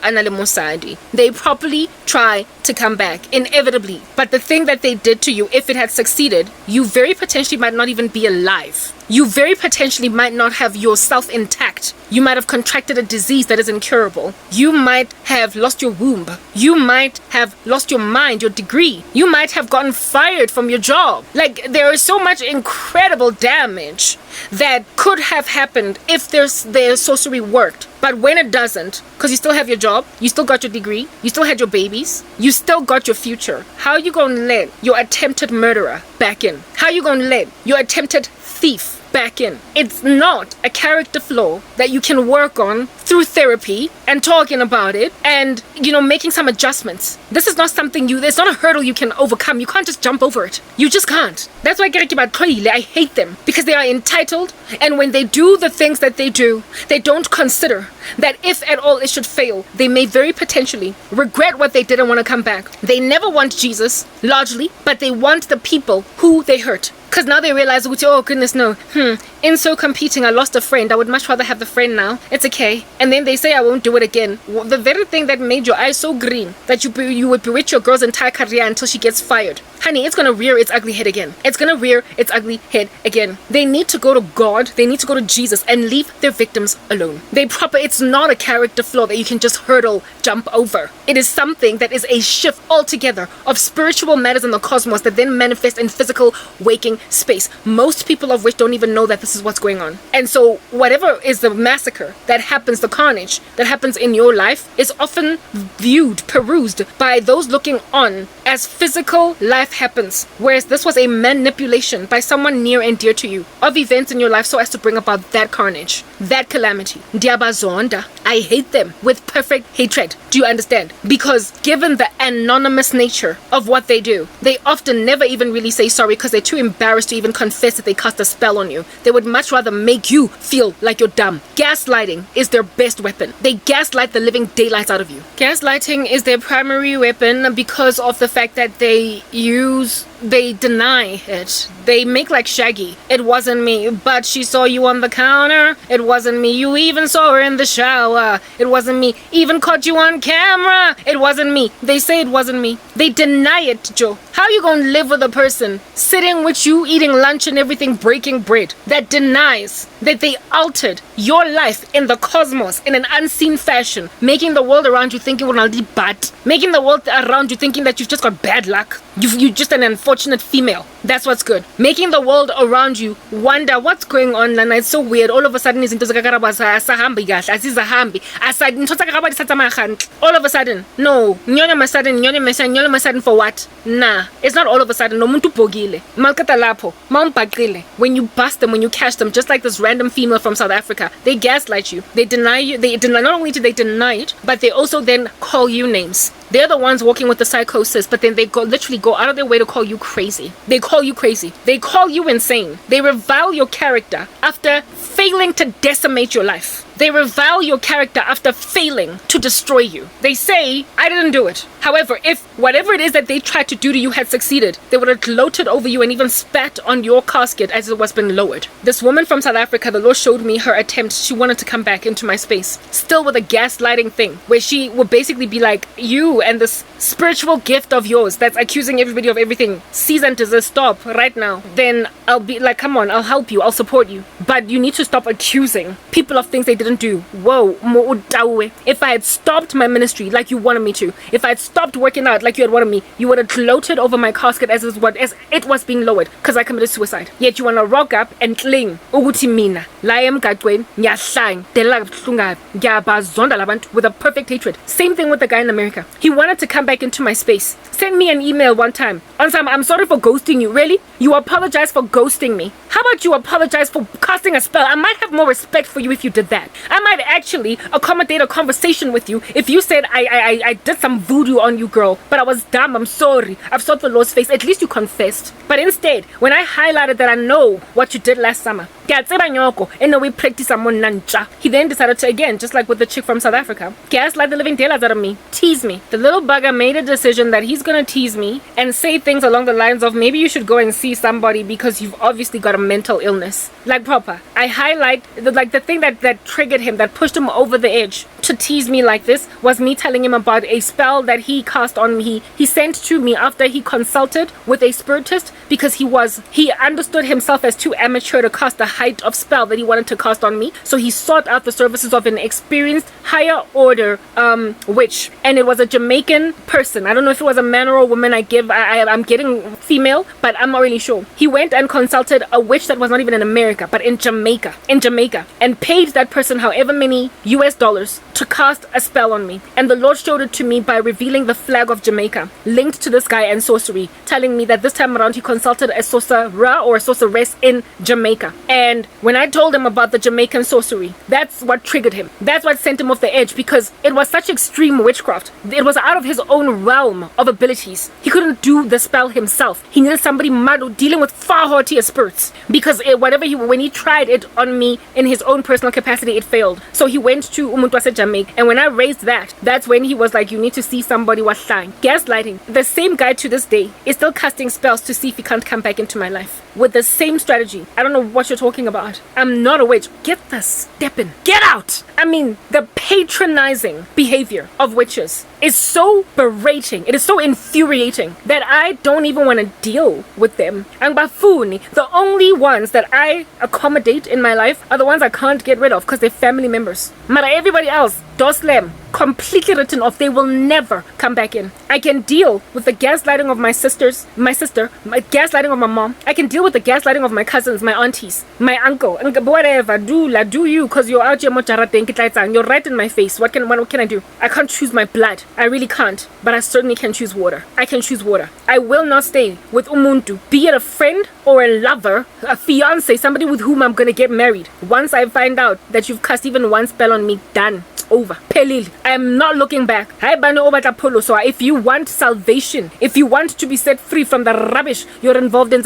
They properly try to come back, inevitably. But the thing that they did to you, if it had succeeded, you very potentially might not even be alive. You very potentially might not have yourself intact You might have contracted a disease that is incurable. You might have lost your womb. You might have lost your mind, your degree. You might have gotten fired from your job. Like, there is so much incredible damage that could have happened if their sorcery worked. But when it doesn't, because you still have your job, you still got your degree, you still had your babies, you still got your future, how are you going to let your attempted murderer back in? How are you going to let your attempted thief back in? It's not a character flaw that you can work on through therapy and talking about it and, making some adjustments. This is not something it's not a hurdle you can overcome. You can't just jump over it. You just can't. That's why I hate them, because they are entitled, and when they do the things that they do, they don't consider that if at all it should fail, they may very potentially regret what they did and want to come back. They never want Jesus, largely, but they want the people who they hurt. Because now they realize, oh goodness, no. In so competing, I lost a friend. I would much rather have the friend now. It's okay. And then they say, I won't do it again. The very thing that made your eyes so green, that you would bewitch your girl's entire career until she gets fired. Honey, it's going to rear its ugly head again. It's going to rear its ugly head again. They need to go to God. They need to go to Jesus and leave their victims alone. It's not a character flaw that you can just jump over. It is something that is a shift altogether of spiritual matters in the cosmos that then manifest in physical waking space. Most people of which don't even know that this is what's going on. And so whatever is the massacre that happens, the carnage that happens in your life, is often perused by those looking on as physical life happens. Whereas this was a manipulation by someone near and dear to you of events in your life so as to bring about that carnage, that calamity. Diabazonda. I hate them with perfect hatred. Do you understand? Because given the anonymous nature of what they do, they often never even really say sorry because they're too embarrassed to even confess that they cast a spell on you. They would much rather make you feel like you're dumb. Gaslighting is their best weapon. They gaslight the living daylights out of you. Gaslighting is their primary weapon because of the fact that they deny it. They make like Shaggy. It wasn't me, but she saw you on the counter. It wasn't me. You even saw her in the shower. It wasn't me. Even caught you on camera. It wasn't me. They say it wasn't me. They deny it, Joe. How are you going to live with a person sitting with you, eating lunch and everything, breaking bread, that denies that they altered your life in the cosmos in an unseen fashion, making the world around you thinking bad, making the world around you thinking that you've just got bad luck, you're just an unfortunate female. That's what's good. Making the world around you wonder what's going on, Lana. It's so weird. All of a sudden, all of a sudden, for what? Nah, it's not all of a sudden. No muntu pogile. Malkata lapo. Maumpagile. When you bust them, when you catch them, just like this random female from South Africa, they gaslight you. They deny you. Not only do they deny it, but they also then call you names. They're the ones walking with the psychosis, but then they literally go out of their way to call you crazy. They call you crazy. They call you insane. They revile your character after failing to decimate your life. They revile your character after failing to destroy you. They say, I didn't do it. However, if whatever it is that they tried to do to you had succeeded, they would have gloated over you and even spat on your casket as it was being lowered. This woman from South Africa, the Lord showed me her attempt. She wanted to come back into my space, still with a gaslighting thing, where she would basically be like, you and this spiritual gift of yours that's accusing everybody of everything, cease and desist, stop right now. Then I'll be like, come on, I'll help you, I'll support you. But you need to stop accusing people of things they didn't do. Whoa, if I had stopped my ministry like you wanted me to, if I had stopped working out like you had wanted me, you would have gloated over my casket as it was being lowered because I committed suicide. Yet you want to rock up and cling ukuthi mina la emgaqweni ngiyahlang delela kabuhlungu ngiyabazonda labantu with a perfect hatred. Same thing with the guy in America. He wanted to come back into my space. Send me an email one time. I'm sorry for ghosting you. Really? You apologize for ghosting me. How about you apologize for casting a spell? I might have more respect for you if you did that. I might actually accommodate a conversation with you if you said I did some voodoo on you, girl, but I was dumb. I'm sorry. I've sought the Lord's face. At least you confessed. But instead, when I highlighted that I know what you did last summer, and we practice he then decided to, again, just like with the chick from South Africa, gaslight the living daylights out of me, tease me. The little bugger made a decision that he's gonna tease me and say things along the lines of, maybe you should go and see somebody because you've obviously got a mental illness. Like proper. I highlight the thing that triggered him, that pushed him over the edge to tease me like this, was me telling him about a spell that he cast on me. He sent to me after he consulted with a spiritist because he understood himself as too amateur to cast a height of spell that he wanted to cast on me. So he sought out the services of an experienced higher order witch, and it was a Jamaican person. I don't know if it was a man or a woman. I'm getting female, but I'm not really sure. He went and consulted a witch that was not even in America, but in Jamaica, and paid that person however many US dollars to cast a spell on me. And the Lord showed it to me by revealing the flag of Jamaica linked to this guy and sorcery, telling me that this time around he consulted a sorcerer or a sorceress in Jamaica. And when I told him about the Jamaican sorcery, that's what triggered him. That's what sent him off the edge, because it was such extreme witchcraft. It was out of his own realm of abilities. He couldn't do the spell himself. He needed somebody mad dealing with far haughtier spirits, because when he tried it on me in his own personal capacity, it failed. So he went to umuntu wase Jamaica, and when I raised that's when he was like, you need to see somebody was shine. Gaslighting. The same guy to this day is still casting spells to see if he can't come back into my life with the same strategy. I don't know what you're talking about. I'm not a witch. Get the stepping. Get out. I mean, the patronizing behavior of witches is so berating. It is so infuriating that I don't even want to deal with them. And bafuni, the only ones that I accommodate in my life are the ones I can't get rid of because they're family members. But everybody else, doslem, completely written off. They will never come back in. I can deal with the gaslighting of my sister, my gaslighting of my mom. I can deal with the gaslighting of my cousins, my aunties, my uncle, and whatever. Do you, because you're out here, you're right in my face. What can I do? I can't choose my blood. I really can't. But I certainly can choose water. I can choose water. I will not stay with umuntu, be it a friend or a lover, a fiance, somebody with whom I'm gonna get married. Once I find out that you've cast even one spell on me, done. Over. Pelil. I am not looking back. So if you want salvation, if you want to be set free from the rubbish you're involved in,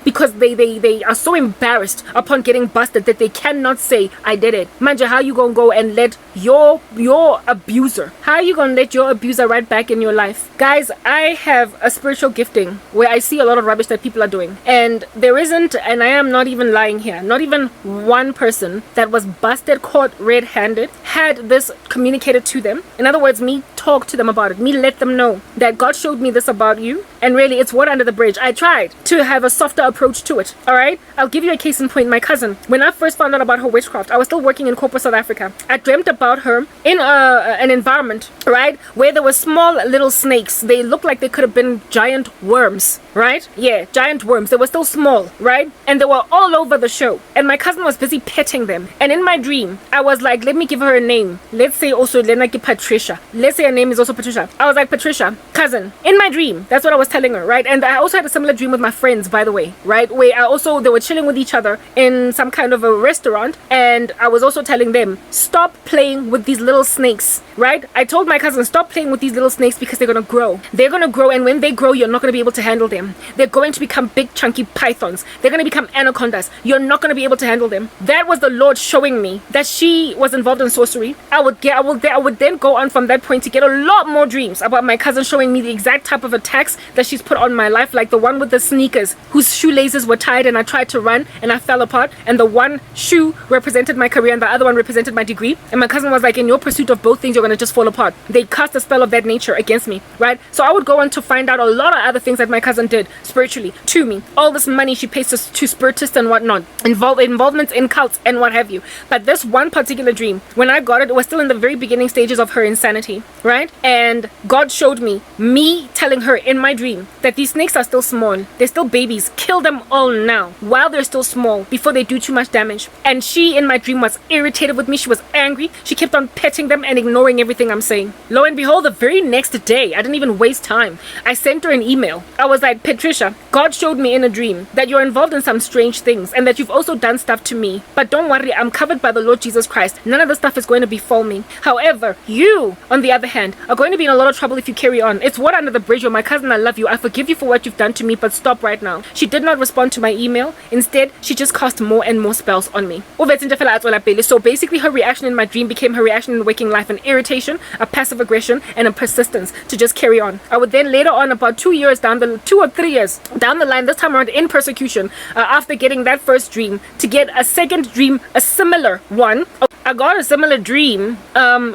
because they are so embarrassed upon getting busted that they cannot say I did it. Manja, how you gonna go and let your abuser, how you gonna let your abuser right back in your life? Guys, I have a spiritual gifting where I see a lot of rubbish that people are doing, and there isn't, and I am not even lying here, not even one person that was busted, caught red-handed, had this communicated to them. In other words, me talk to them about it, me let them know that God showed me this about you, and really it's water under the bridge. I tried to have a softer approach to it. All right, I'll give you a case in point. My cousin, when I first found out about her witchcraft, I was still working in corporate South Africa. I dreamt about her in an environment, right, where there were small little snakes. They looked like they could have been giant worms, right? Yeah, giant worms. They were still small, right? And they were all over the show. And my cousin was busy petting them. And in my dream, I was like, let me give her a name. Let's say also Patricia. Let's say her name is also Patricia. I was like, Patricia, cousin. In my dream, that's what I was telling her, right? And I also had a similar dream with my friends, by the way, right? Where they were chilling with each other in some kind of a restaurant. And I was also telling them, stop playing with these little snakes, right? I told my cousin, stop playing with these little snakes because they're going to grow. They're going to grow. And when they grow, you're not going to be able to handle them. They're going to become big, chunky pythons. They're going to become anacondas. You're not going to be able to handle them. That was the Lord showing me that she was involved in sorcery. I would then go on from that point to get a lot more dreams about my cousin showing me the exact type of attacks that she's put on my life, like the one with the sneakers whose shoelaces were tied and I tried to run and I fell apart, and the one shoe represented my career and the other one represented my degree, and my cousin was like, in your pursuit of both things, you're going to just fall apart. They cast a spell of that nature against me, right? So I would go on to find out a lot of other things that my cousin did spiritually to me. All this money she pays to spiritists and whatnot, involvements in cults and what have you. But this one particular dream, when I got it was still in the very beginning stages of her insanity, right? And God showed me telling her in my dream that these snakes are still small. They're still babies. Kill them all now while they're still small before they do too much damage. And she in my dream was irritated with me. She was angry. She kept on petting them and ignoring everything I'm saying. Lo and behold, the very next day, I didn't even waste time. I sent her an email. I was like, Patricia, God showed me in a dream that you're involved in some strange things and that you've also done stuff to me. But don't worry, I'm covered by the Lord Jesus Christ. None of this stuff is going to befall me. However, you, on the other hand, are going to be in a lot of trouble if you carry on. It's water under the bridge. You're my cousin. I love you. I forgive you for what you've done to me, but stop right now. She did not respond to my email. Instead, she just cast more and more spells on me. So basically, her reaction in my dream became her reaction in waking life: an irritation, a passive aggression, and a persistence to just carry on. I would then later on, about 2 or 3 years down the line, this time around in persecution, after getting that first dream, to get a second dream, a similar one. I got a similar dream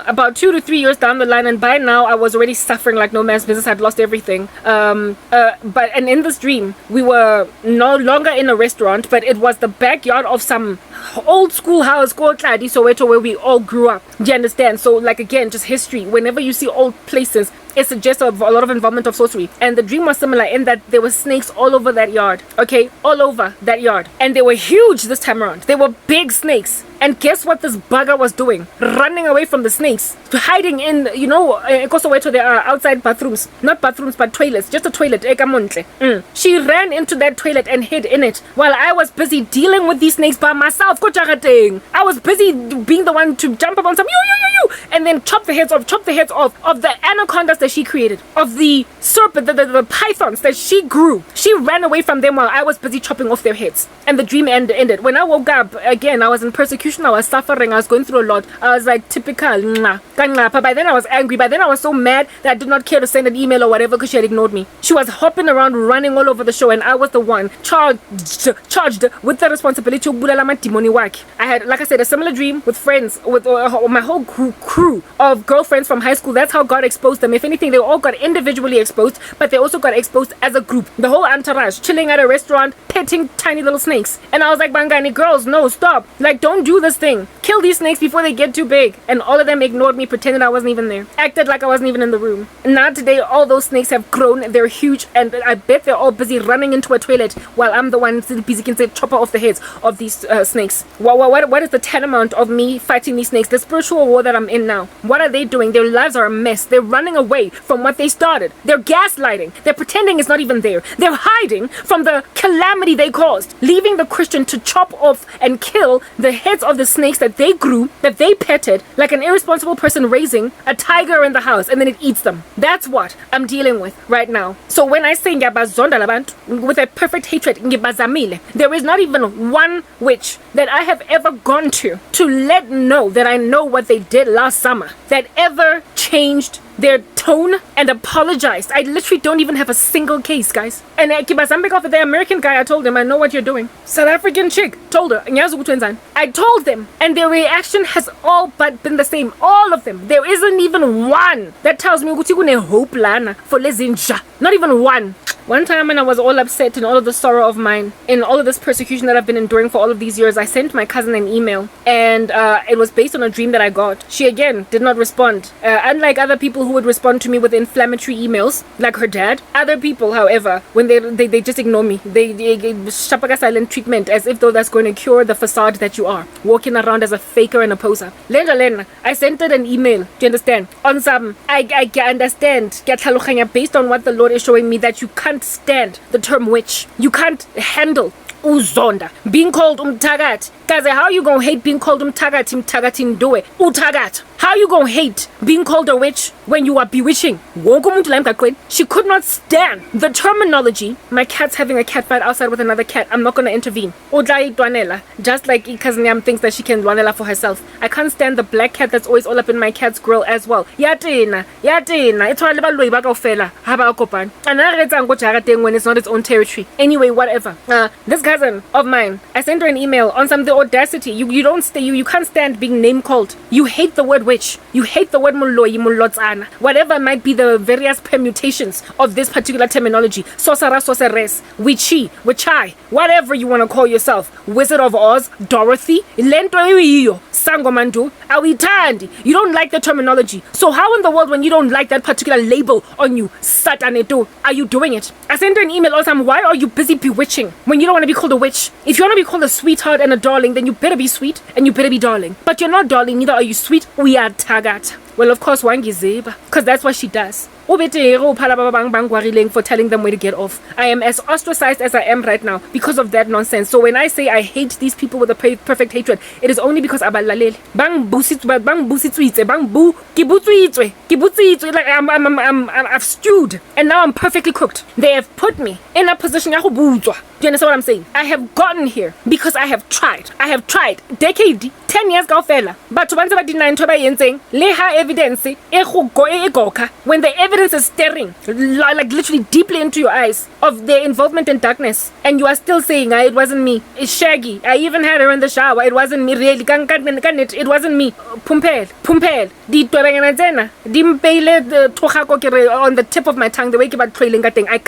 about 2 to 3 years down the line, and by now I was already suffering like no man's business. I'd lost everything. And in this dream, we were no longer in a restaurant, but it was the backyard of some old school house called Soweto, where we all grew up. Do you understand? So, like, again, just history. Whenever you see old places, it suggests a lot of involvement of sorcery. And the dream was similar in that there were snakes all over that yard. Okay, all over that yard. And they were huge this time around. They were big snakes. And guess what this bugger was doing? Running away from the snakes. Hiding in, in Soweto there are outside bathrooms. Not bathrooms, but toilets. Just a toilet. She ran into that toilet and hid in it while I was busy dealing with these snakes by myself. I was busy being the one to jump up on some and then chop the heads off of the anacondas that she created, of the serpent, the pythons that she grew. She ran away from them while I was busy chopping off their heads. And the dream ended. When I woke up, again, I was in persecution, I was suffering, I was going through a lot. I was like, typical. But by then I was angry. By then I was so mad that I did not care to send an email or whatever because she had ignored me. She was hopping around, running all over the show, and I was the one charged with the responsibility to bulala madimoni waki. I had, like I said, a similar dream with friends, with my whole crew of girlfriends from high school. That's how God exposed them. If anything, they all got individually exposed, but they also got exposed as a group. The whole entourage chilling at a restaurant, petting tiny little snakes. And I was like, Bangani, girls, no, stop. Like, don't do this thing. Kill these snakes before they get too big. And all of them ignored me, pretended I wasn't even there. Acted like I wasn't even in the room. And now today, all those snakes have grown. They're huge, and I bet they're all busy running into a toilet while I'm the one busy can say chopper off the heads of these snakes. What is the tantamount of me fighting these snakes? The spiritual war that I'm in now. What are they doing? Their lives are a mess. They're running away from what they started. They're gaslighting. They're pretending it's not even there. They're hiding from the calamity they caused, leaving the Christian to chop off and kill the heads of the snakes that they grew, that they petted, like an irresponsible person raising a tiger in the house, and then it eats them. That's what I'm dealing with right now. So when I say ngiyabazonda labantu with a perfect hatred, ngibazamile, there is not even one witch that I have ever gone to let know that I know what they did last summer that ever changed their tone and apologized. I literally don't even have a single case, guys. And Kibazambek off the American guy, I told him, I know what you're doing. South African chick told her, I told them, and their reaction has all but been the same. All of them. There isn't even one that tells me hope lana for lezinja. Not even one. One time when I was all upset in all of the sorrow of mine, in all of this persecution that I've been enduring for all of these years, I sent my cousin an email, and it was based on a dream that I got. She again did not respond. Unlike other people who would respond to me with inflammatory emails, like her dad, other people, however, when they just ignore me, they shapaka silent treatment, as if though that's going to cure the facade that you are, walking around as a faker and a poser. Lena, I sent her an email. Do you understand? On some, I understand, based on what the Lord is showing me, that you can't stand the term witch. You can't handle uzonda being called umtagat. Kaze, how you gonna hate being called umtagat ndowe utagat? How you gonna hate being called a witch when you are bewitching? She could not stand the terminology. My cat's having a cat fight outside with another cat. I'm not gonna intervene. Just like Ikaznyam thinks that she can dwanela for herself. I can't stand the black cat that's always all up in my cat's grill as well. Yatina. It's all about Louis Bagofela. Habakopan. And when it's not its own territory. Anyway, whatever. This cousin of mine, I sent her an email on some the audacity. You can't stand being name called. You hate the word witch. You hate the word muloyi, mulotsana. Whatever might be the various permutations of this particular terminology. Sorcerer, sorceress, witchy, witchai, whatever you want to call yourself. Wizard of Oz, Dorothy, Lento iyo, Sangomandu, Awitandi. You don't like the terminology. So how in the world, when you don't like that particular label on you, Sataneto, are you doing it? I sent her an email also. Why are you busy bewitching when you don't want to be called a witch? If you want to be called a sweetheart and a darling, then you better be sweet and you better be darling. But you're not darling, neither are you sweet. We are tagat. Well, of course, Wangizeba, because that's what she does. For telling them where to get off. I am as ostracized as I am right now because of that nonsense. So when I say I hate these people with a perfect hatred, it is only because abalalele. Like I've stewed and now I'm perfectly cooked. They have put me in a position. Do you understand what I'm saying? I have gotten here because I have tried. I have tried decade, 10 years kaofela batho ba ntse ba deny ntho ba yentseng le ha evidence e goka when the evidence is staring like literally deeply into your eyes of their involvement in darkness, and you are still saying it wasn't me. It's Shaggy, I even had her in the shower, it wasn't me. Really, it wasn't me. Pumpel di tobengana tsena di mpeile thogako kere on the tip of my tongue, the way ke ba trailing ka teng. I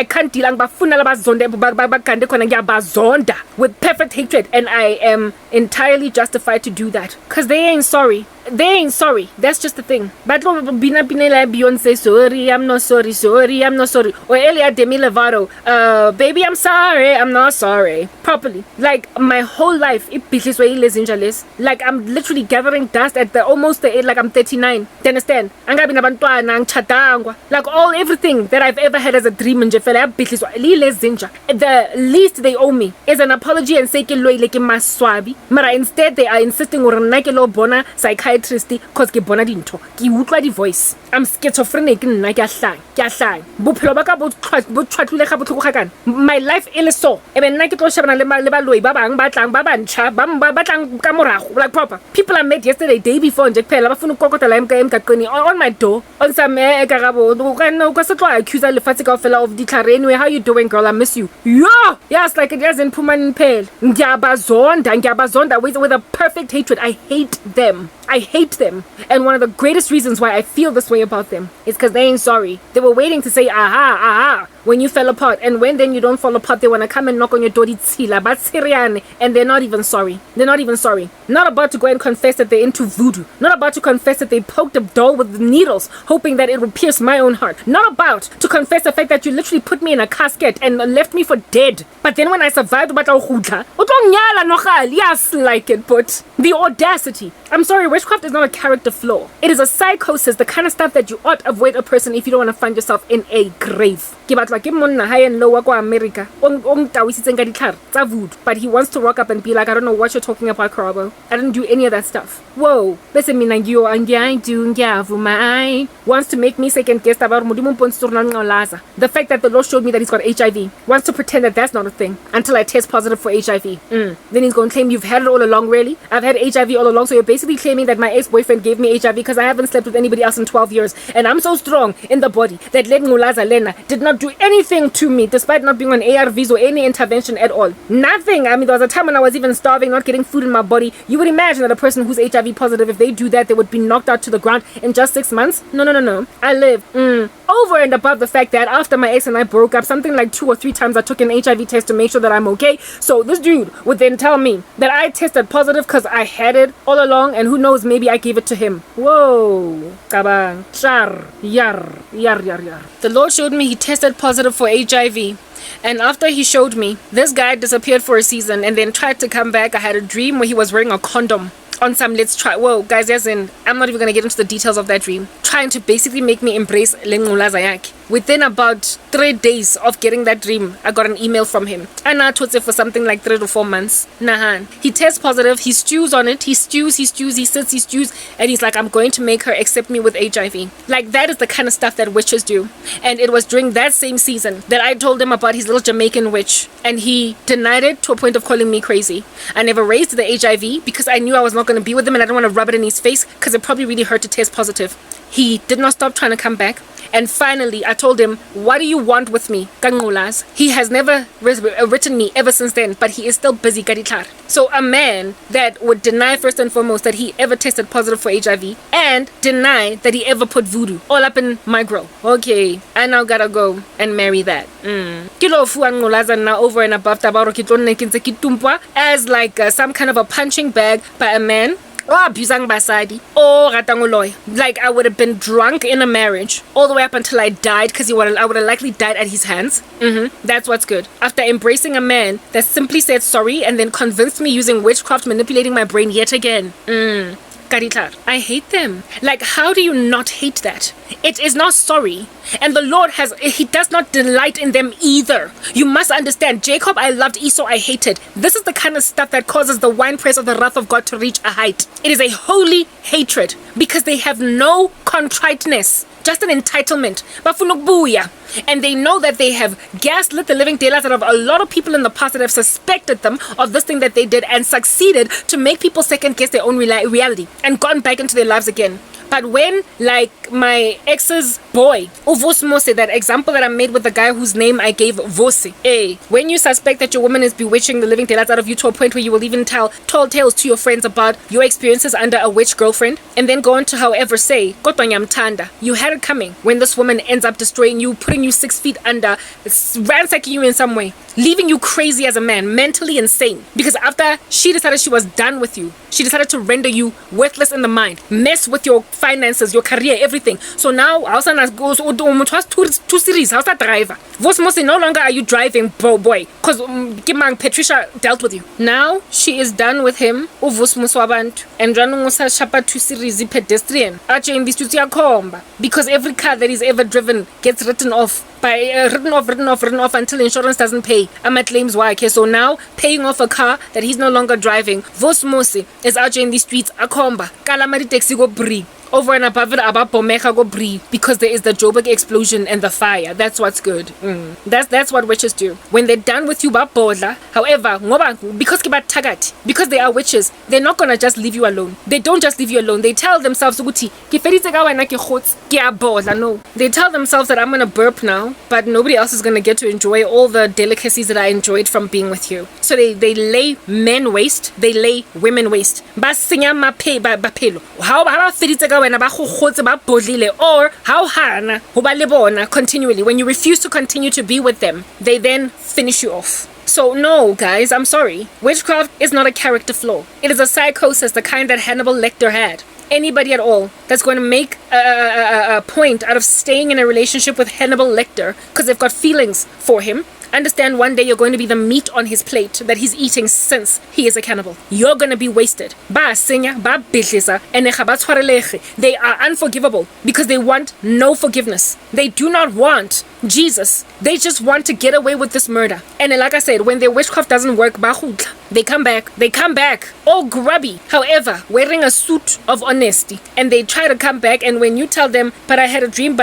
can't deal. Ba funa ba zonda ba kande khona ngya ba zonda with perfect hatred, and I am entirely justified to do that because they ain't sorry. That's just the thing. But bina like Beyonce, sorry, I'm not sorry. Or Elia Demi Lovato, baby, I'm sorry, I'm not sorry. Properly. Like my whole life, like I'm literally gathering dust at the almost the age, like I'm 39. Do you understand? Like everything that I've ever had as a dream in the least they owe me is an apology and say mara instead they are insisting on bona psychiatrist cause ke bona dintho ke utlwa di voice. I'm schizophrenic nna ke a hlang bophelo ba ka bo tshwatlule ga botlhoko ga kana. My life is so ebe nna ke tlo shebana le baloi ba bang ba tlang ba bantsha ba tlang ka morago like proper people I met yesterday day before nje phela ba funa ukokotela emkaqeni on my door on some ekarabo no ka se tlo accuse lefatse kaofela of declare. Anyway, how you doing girl, I miss you. Yes, like it doesn't put man pale ngiyabazonda with a perfect hatred. I hate them. And one of the greatest reasons why I feel this way about them is because they ain't sorry. They were waiting to say aha when you fell apart, and when then you don't fall apart, they want to come and knock on your door and they're not even sorry. Not about to go and confess that they're into voodoo, not about to confess that they poked a doll with needles hoping that it would pierce my own heart, not about to confess the fact that you literally put me in a casket and left me for dead, but then when I survived like it. But the audacity. I'm sorry, witchcraft is not a character flaw. It is a psychosis, the kind of stuff that you ought to avoid a person if you don't want to find yourself in a grave. But he wants to rock up and be like, I don't know what you're talking about, Karabo. I didn't do any of that stuff. Whoa. Wants to make me second guess about the fact that the Lord showed me that he's got HIV. Wants to pretend that that's not a thing until I test positive for HIV. Then he's going to claim you've had it all along. Really? I've had HIV all along. So you're basically claiming that my ex-boyfriend gave me HIV because I haven't slept with anybody else in 12 years. And I'm so strong in the body that Lena did not do anything to me despite not being on ARVs or any intervention at all. Nothing. I mean, there was a time when I was even starving, not getting food in my body. You would imagine that a person who's HIV positive, if they do that, they would be knocked out to the ground in just 6 months. No. I live. Over and above the fact that after my ex and I broke up, something like 2 or 3 times I took an HIV test to make sure that I'm okay. So this dude would then tell me that I tested positive because I had it all along, and who knows, maybe I gave it to him. Whoa. Kabang. Char. Yar. The Lord showed me he tested positive for HIV. And after he showed me, this guy disappeared for a season and then tried to come back. I had a dream where he was wearing a condom on some let's try. Whoa, guys, I'm not even gonna get into the details of that dream. Trying to basically make me embrace lengulaza yakhe. Within about 3 days of getting that dream, I got an email from him. And I told it for something like 3 to 4 months. Nahan. He tests positive, he stews on it, he stews, he stews, and he's like, I'm going to make her accept me with HIV. Like, that is the kind of stuff that witches do. And it was during that same season that I told him about his little Jamaican witch. And he denied it to a point of calling me crazy. I never raised the HIV because I knew I was not going to be with him and I didn't want to rub it in his face because it probably really hurt to test positive. He did not stop trying to come back. And finally, I told him, what do you want with me? Kangulas. He has never written me ever since then, but he is still busy. Gadiklar. So a man that would deny first and foremost that he ever tested positive for HIV and deny that he ever put voodoo all up in my grill. Okay, I now gotta go and marry that. Kilo fu angulaza na over and above tabaro kitlone kinse kitumpwa as like some kind of a punching bag by a man. Abusang basadi. Ratangoloy. Like I would have been drunk in a marriage all the way up until I died because I would have likely died at his hands. That's what's good. After embracing a man that simply said sorry and then convinced me using witchcraft manipulating my brain yet again. I hate them. Like, how do you not hate that? It is not sorry. And the Lord he does not delight in them either. You must understand, Jacob I loved, Esau I hated. This is the kind of stuff that causes the winepress of the wrath of God to reach a height. It is a holy hatred because they have no contriteness. Just an entitlement. Bafunubuya. And they know that they have gaslit the living daylights out of a lot of people in the past that have suspected them of this thing that they did and succeeded to make people second guess their own reality and gone back into their lives again. But when, like, my ex's boy, Uvosmose, that example that I made with the guy whose name I gave Vosi, when you suspect that your woman is bewitching the living daylights out of you to a point where you will even tell tall tales to your friends about your experiences under a witch girlfriend, and then go on to however say, Kodwa nyamthanda, you had it coming when this woman ends up destroying you, putting you 6 feet under, ransacking you in some way, leaving you crazy as a man, mentally insane. Because after she decided she was done with you, she decided to render you worthless in the mind, mess with your finances, your career, everything. So now, goes two series, how's that driver? Mostly no longer are you driving, boy, because Patricia dealt with you. Now she is done with him, and shapa 2 series pedestrian. Because every car that is ever driven gets written off written off until insurance doesn't pay. I'm at claims why. Okay, so now paying off a car that he's no longer driving. Vosmosi is out in the streets. Akomba. Kalamari taxi go bri. Over and above it, Abapomeka go breathe because there is the Joburg explosion and the fire. That's what's good. That's what witches do. When they're done with you, babodla. However, because they are witches, they're not gonna just leave you alone. They don't just leave you alone. They tell themselves, no. They tell themselves that I'm gonna burp now, but nobody else is gonna get to enjoy all the delicacies that I enjoyed from being with you. So they lay men waste, they lay women waste. Or how hana continually when you refuse to continue to be with them, they then finish you off. So no, guys, I'm sorry. Witchcraft is not a character flaw. It is a psychosis, the kind that Hannibal Lecter had. Anybody at all that's going to make a point out of staying in a relationship with Hannibal Lecter because they've got feelings for him, understand one day you're going to be the meat on his plate that he's eating since he is a cannibal. You're going to be wasted. They are unforgivable because they want no forgiveness. They do not want Jesus. They just want to get away with this murder. And like I said, when their witchcraft doesn't work, they come back. They come back all grubby, however, wearing a suit of honesty. And they try to come back, and when you tell them, but I had a dream,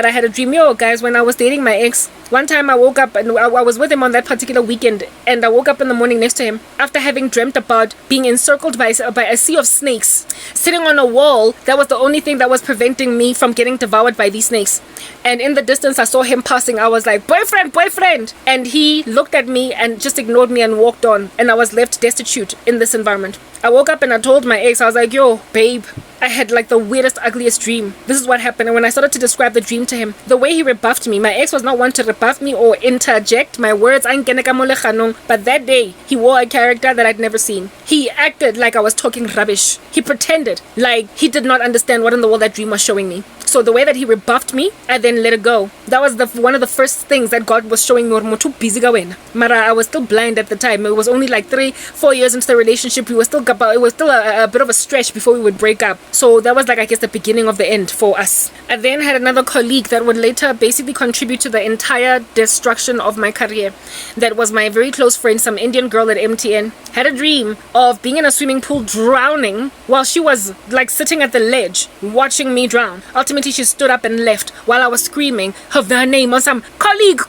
yo, guys, when I was dating my ex, one time I woke up and I was with him on that particular weekend, and I woke up in the morning next to him after having dreamt about being encircled by a sea of snakes, sitting on a wall that was the only thing that was preventing me from getting devoured by these snakes. And in the distance I saw him passing. I was like, boyfriend, and he looked at me and just ignored me and walked on, and I was left destitute in this environment. I woke up and I told my ex, I was like, yo, babe, I had like the weirdest, ugliest dream. This is what happened. And when I started to describe the dream to him, the way he rebuffed me, my ex was not one to rebuff me or interject my words, but that day he wore a character that I'd never seen. He acted like I was talking rubbish. He pretended like he did not understand what in the world that dream was showing me. So the way that he rebuffed me, I then let it go. That was one of the first things that God was showing me. Mara, I was still blind at the time. It was only like 3-4 years into the relationship. It was still a bit of a stretch before we would break up. So that was like, I guess, the beginning of the end for us. I then had another colleague that would later basically contribute to the entire destruction of my career. That was my very close friend, some Indian girl at MTN, had a dream of being in a swimming pool drowning while she was like sitting at the ledge watching me drown. Ultimately, she stood up and left while I was screaming her name on some colleague,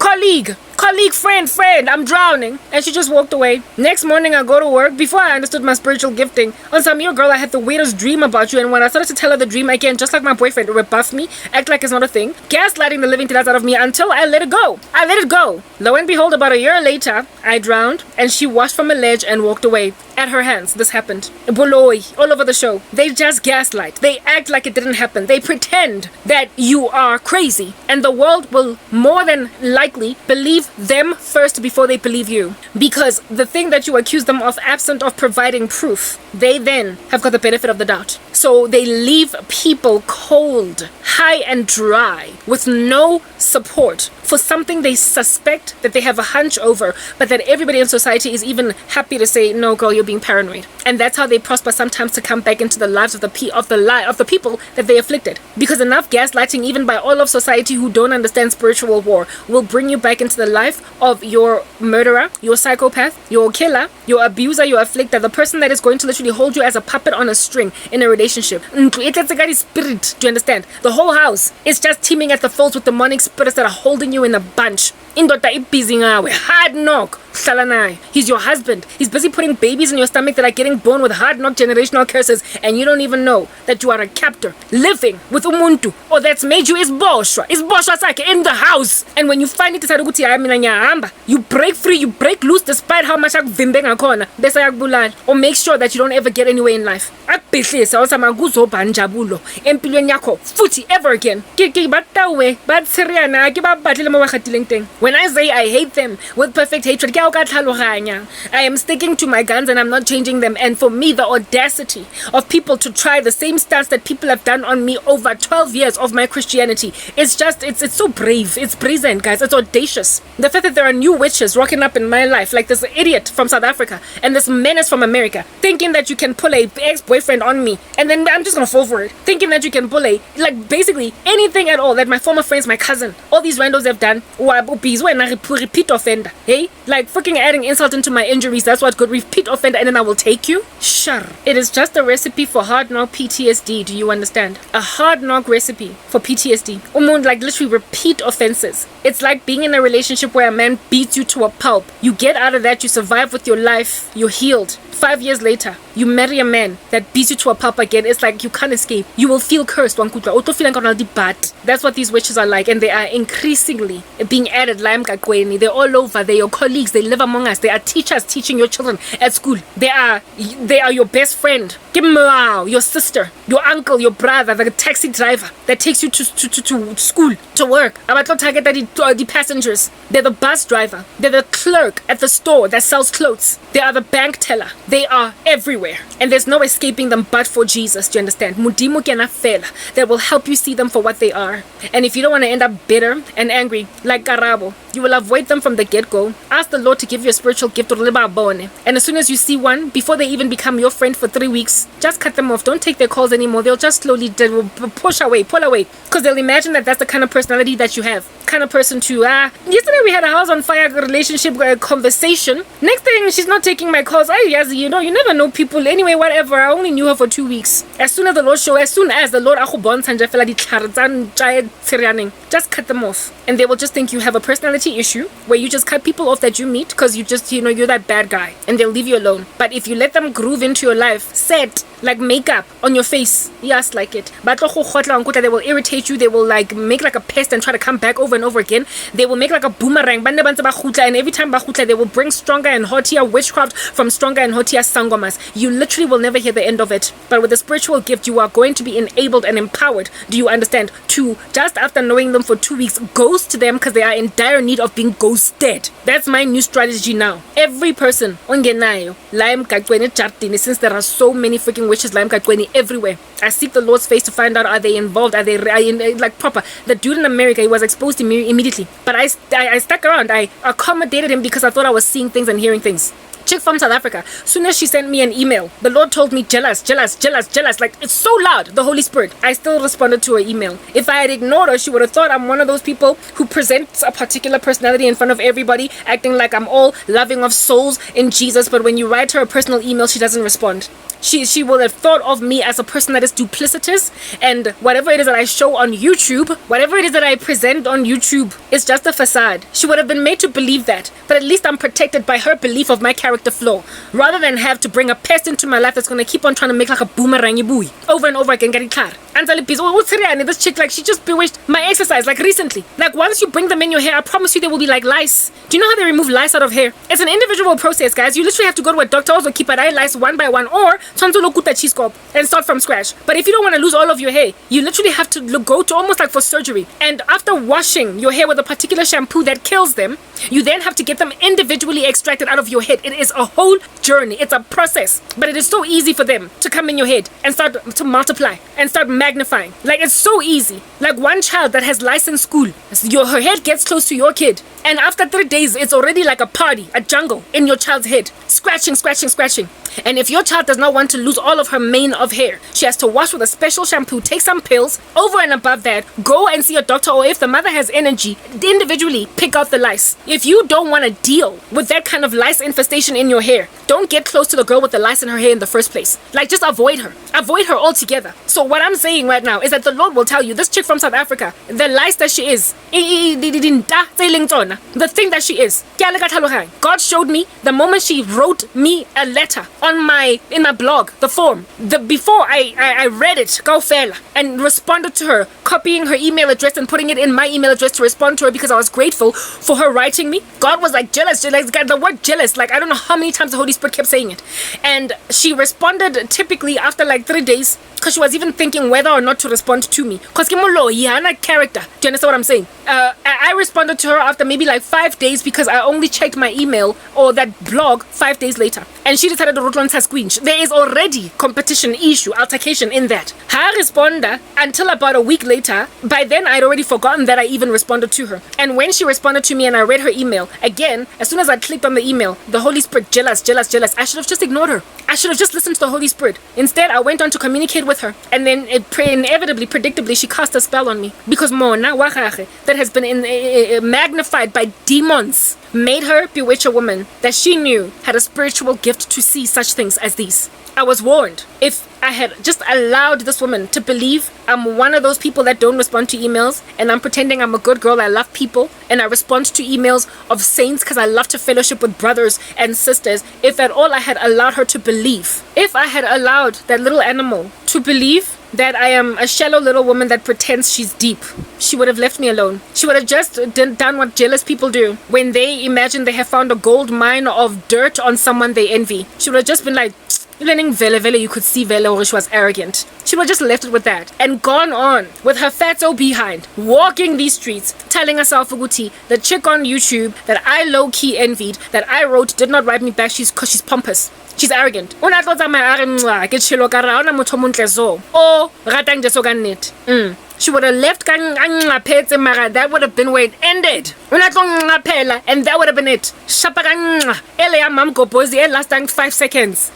friend, I'm drowning. And she just walked away. Next morning, I go to work. Before I understood my spiritual gifting, on some, yo, girl, I had the weirdest dream about you. And when I started to tell her the dream again, just like my boyfriend, rebuffed me, act like it's not a thing, gaslighting the living daylights out of me until I let it go. Lo and behold, about a year later, I drowned and she washed from a ledge and walked away. At her hands, this happened. Boloi, all over the show. They just gaslight. They act like it didn't happen. They pretend that you are crazy. And the world will more than likely believe them first before they believe you. Because the thing that you accuse them of, absent of providing proof, they then have got the benefit of the doubt. So they leave people cold, high and dry, with no support for something they suspect that they have a hunch over, but that everybody in society is even happy to say, no, girl, you're being paranoid. And that's how they prosper sometimes, to come back into the lives of the people that they afflicted. Because enough gaslighting, even by all of society who don't understand spiritual war, will bring you back into the life of your murderer, your psychopath, your killer, your abuser, your afflictor, the person that is going to literally hold you as a puppet on a string in a relationship relationship. It's a spirit, do you understand? The whole house is just teeming at the folds with demonic spirits that are holding you in a bunch. Indoda ibhizi ngawe, hard knock, hlala naye. He's your husband. He's busy putting babies in your stomach that are getting born with hard knock generational curses, and you don't even know that you are a captor living with umuntu, or that's made you isboshwa sakhe in the house. And when you finally decide ukuthi hayi mina ngiyahamba, you break free, you break loose despite how much akuvimbe ngakhona, bese yakubulala. Or make sure that you don't ever get anywhere in life. Akubhihlisa osama kuzoba njabulo empilweni yakho futhi ever again. Batawe batsiriana ke ba batlile mo bakhatileng teng. When I say I hate them with perfect hatred, I am sticking to my guns and I'm not changing them. And for me, the audacity of people to try the same stance that people have done on me over 12 years of my Christianity, it's so brave. It's brazen, guys. It's audacious. The fact that there are new witches rocking up in my life, like this idiot from South Africa and this menace from America, thinking that you can pull a ex-boyfriend on me and then I'm just gonna fall for it. Thinking that you can pull like basically anything at all that my former friends, my cousin, all these randos have done. When I repeat offender, hey, like freaking adding insult into my injuries, that's what good. Repeat offender, and then I will take you. Sure, it is just a recipe for hard knock PTSD. Do you understand? A hard knock recipe for PTSD. Like literally repeat offenses. It's like being in a relationship where a man beats you to a pulp. You get out of that, you survive with your life, you're healed. 5 years later, you marry a man that beats you to a pulp again. It's like you can't escape. You will feel cursed. That's what these witches are like, and they are increasingly being added. They're all over. They're your colleagues. They live among us. They are teachers teaching your children at school. They are your best friend. Your sister, your uncle, your brother, the taxi driver that takes you to school, to work. The passengers. They're the bus driver. They're the clerk at the store that sells clothes. They are the bank teller. They are everywhere. And there's no escaping them but for Jesus. Do you understand? Mudimu kena fela that will help you see them for what they are. And if you don't want to end up bitter and angry like Karabo, you will avoid them from the get-go. Ask the Lord to give you a spiritual gift. And as soon as you see one, before they even become your friend for 3 weeks, just cut them off. Don't take their calls anymore. They'll just slowly pull away. Because they'll imagine that that's the kind of personality that you have. Kind of person to, yesterday we had a house on fire relationship conversation. Next thing, she's not taking my calls. You never know people. Anyway, whatever. I only knew her for 2 weeks. As soon as the Lord just cut them off. And they will just think you have a personality issue where you just cut people off that you meet because you just, you're that bad guy. And they'll leave you alone. But if you let them groove into your life, set like makeup on your face, yes, like it. But they will irritate you. They will like make like a pest and try to come back over and over again. They will make like a boomerang. And every time they will bring stronger and hotier witchcraft from stronger and hotier sangomas. You literally will never hear the end of it. But with the spiritual gift, you are going to be enabled and empowered. Do you understand? To just after knowing them for 2 weeks, ghost them because they are in dire need of being ghosted. That's my new strategy now. Every person ongenayo lime kakweni chartini, since there are so many freaking witches lime kakweni everywhere. I seek the Lord's face to find out, are they involved? Are they like proper? The dude in America, he was exposed immediately. But I stuck around. I accommodated him because I thought I was seeing things and hearing things. Chick from South Africa, soon as she sent me an email, the Lord told me jealous. Like, it's so loud, the Holy Spirit. I still responded to her email. If I had ignored her, she would have thought I'm one of those people who presents a particular personality in front of everybody, acting like I'm all loving of souls in Jesus. But when you write her a personal email, she doesn't respond. She will have thought of me as a person that is duplicitous, and whatever it is that I show on YouTube, whatever it is that I present on YouTube, is just a facade. She would have been made to believe that, but at least I'm protected by her belief of my character flaw, rather than have to bring a pest into my life that's going to keep on trying to make like a boomerang over and over again. Get it clear. And this chick, like, she just bewitched my exercise, like recently. Like, once you bring them in your hair, I promise you they will be like lice. Do you know how they remove lice out of hair? It's an individual process, guys. You literally have to go to a doctor or keep an eye lice one by one, or and start from scratch. But if you don't want to lose all of your hair, you literally have to go to almost like for surgery. And after washing your hair with a particular shampoo that kills them, you then have to get them individually extracted out of your head. It is a whole journey. It's a process. But it is so easy for them to come in your head and start to multiply and start magnifying. Like, it's so easy. Like one child that has lice in school, her head gets close to your kid, and after 3 days, it's already like a party, a jungle in your child's head. Scratching. And if your child does not want to lose all of her mane of hair, she has to wash with a special shampoo, take some pills. Over and above that, go and see a doctor, or if the mother has energy, individually pick out the lice. If you don't want to deal with that kind of lice infestation in your hair, don't get close to the girl with the lice in her hair in the first place. Like, just avoid her. Avoid her altogether. So what I'm saying right now is that the Lord will tell you, this chick from South Africa, the lice that she is, the thing that she is, God showed me the moment she wrote me a letter in my blog, the form, before I read it, go fella, and responded to her, copying her email address and putting it in my email address to respond to her because I was grateful for her writing me. God was like jealous, the word jealous, like I don't know how many times the Holy Spirit kept saying it. And she responded typically after like 3 days, because she was even thinking whether or not to respond to me. Because character. Do you understand what I'm saying? I responded to her after maybe like 5 days because I only checked my email or that blog 5 days later. And she decided to root on her screen. There is already competition issue, altercation in that. Her responder until about a week later, by then I'd already forgotten that I even responded to her. And when she responded to me and I read her email, again, as soon as I clicked on the email, the Holy Spirit, jealous. I should have just ignored her. I should have just listened to the Holy Spirit. Instead, I went on to communicate with her. And then inevitably, predictably, she cast a spell on me. Because Mona Wahare, that has been magnified by demons, made her bewitch a woman that she knew had a spiritual gift to see such things as these. I was warned. If I had just allowed this woman to believe I'm one of those people that don't respond to emails, and I'm pretending I'm a good girl, I love people, and I respond to emails of saints because I love to fellowship with brothers and sisters, if at all I had allowed her to believe, if I had allowed that little animal to believe that I am a shallow little woman that pretends she's deep, she would have left me alone. She would have just done what jealous people do when they imagine they have found a gold mine of dirt on someone they envy. She would have just been like, learning vele, you could see vele, or she was arrogant. She would have just left it with that and gone on with her fatso behind, walking these streets, telling herself, Uguti, the chick on YouTube that I low-key envied, that I wrote, did not write me back, because she's pompous. She's arrogant. She would have left that would have been where it ended. And that would have been it. Last time 5 seconds.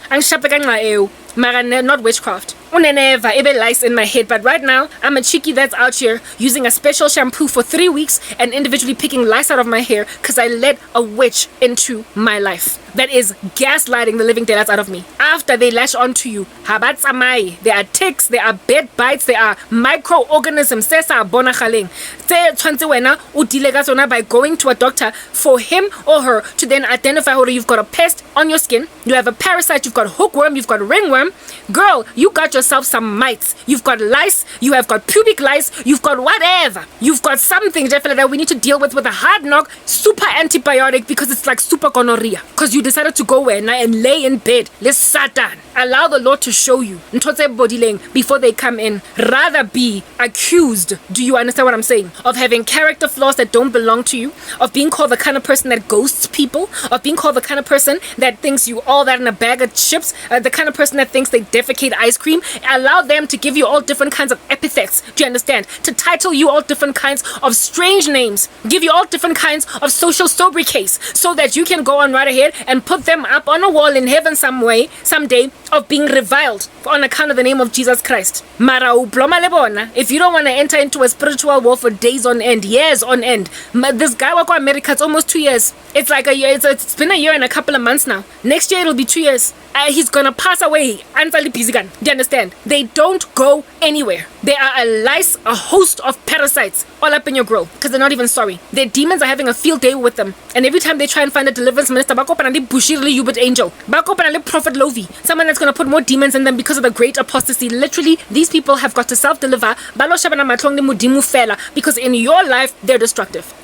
Not witchcraft. Lice in my head, but right now I'm a chickie that's out here using a special shampoo for 3 weeks and individually picking lice out of my hair because I let a witch into my life. That is gaslighting the living daylights out of me. After they lash onto you, there are ticks, there are bed bites, there are microorganisms. By going to a doctor for him or her to then identify whether you've got a pest on your skin, you have a parasite, you've got hookworm, you've got ringworm. Girl, you got yourself some mites. You've got lice, you have got pubic lice, you've got whatever. You've got something definitely that we need to deal with a hard knock, super antibiotic, because it's like super gonorrhea. Because you decided to go and lay in bed. Let's Satan. Allow the Lord to show you before they come in. Rather be accused, do you understand what I'm saying? Of having character flaws that don't belong to you, of being called the kind of person that ghosts people, of being called the kind of person that thinks you all that in a bag of chips, the kind of person that thinks they defecate ice cream. Allow them to give you all different kinds of epithets, do you understand? To title you all different kinds of strange names, give you all different kinds of social sobriquets, so that you can go on right ahead and put them up on a wall in heaven someday, of being reviled on account of the name of Jesus Christ. If you don't want to enter into a spiritual war for days on end, years on end, this guy wako America, it's almost 2 years. It's like a year. It's been a year and a couple of months now. Next year it'll be 2 years. He's gonna pass away. Do you understand? They don't go anywhere. They are a host of parasites all up in your grill because they're not even sorry. Their demons are having a field day with them. And every time they try and find a deliverance minister, bako panali bushirli yubit angel, bako panali prophet Lovi, someone that's gonna put more demons in them because of the great apostasy. Literally, these people have got to self-deliver because in your life they're destructive.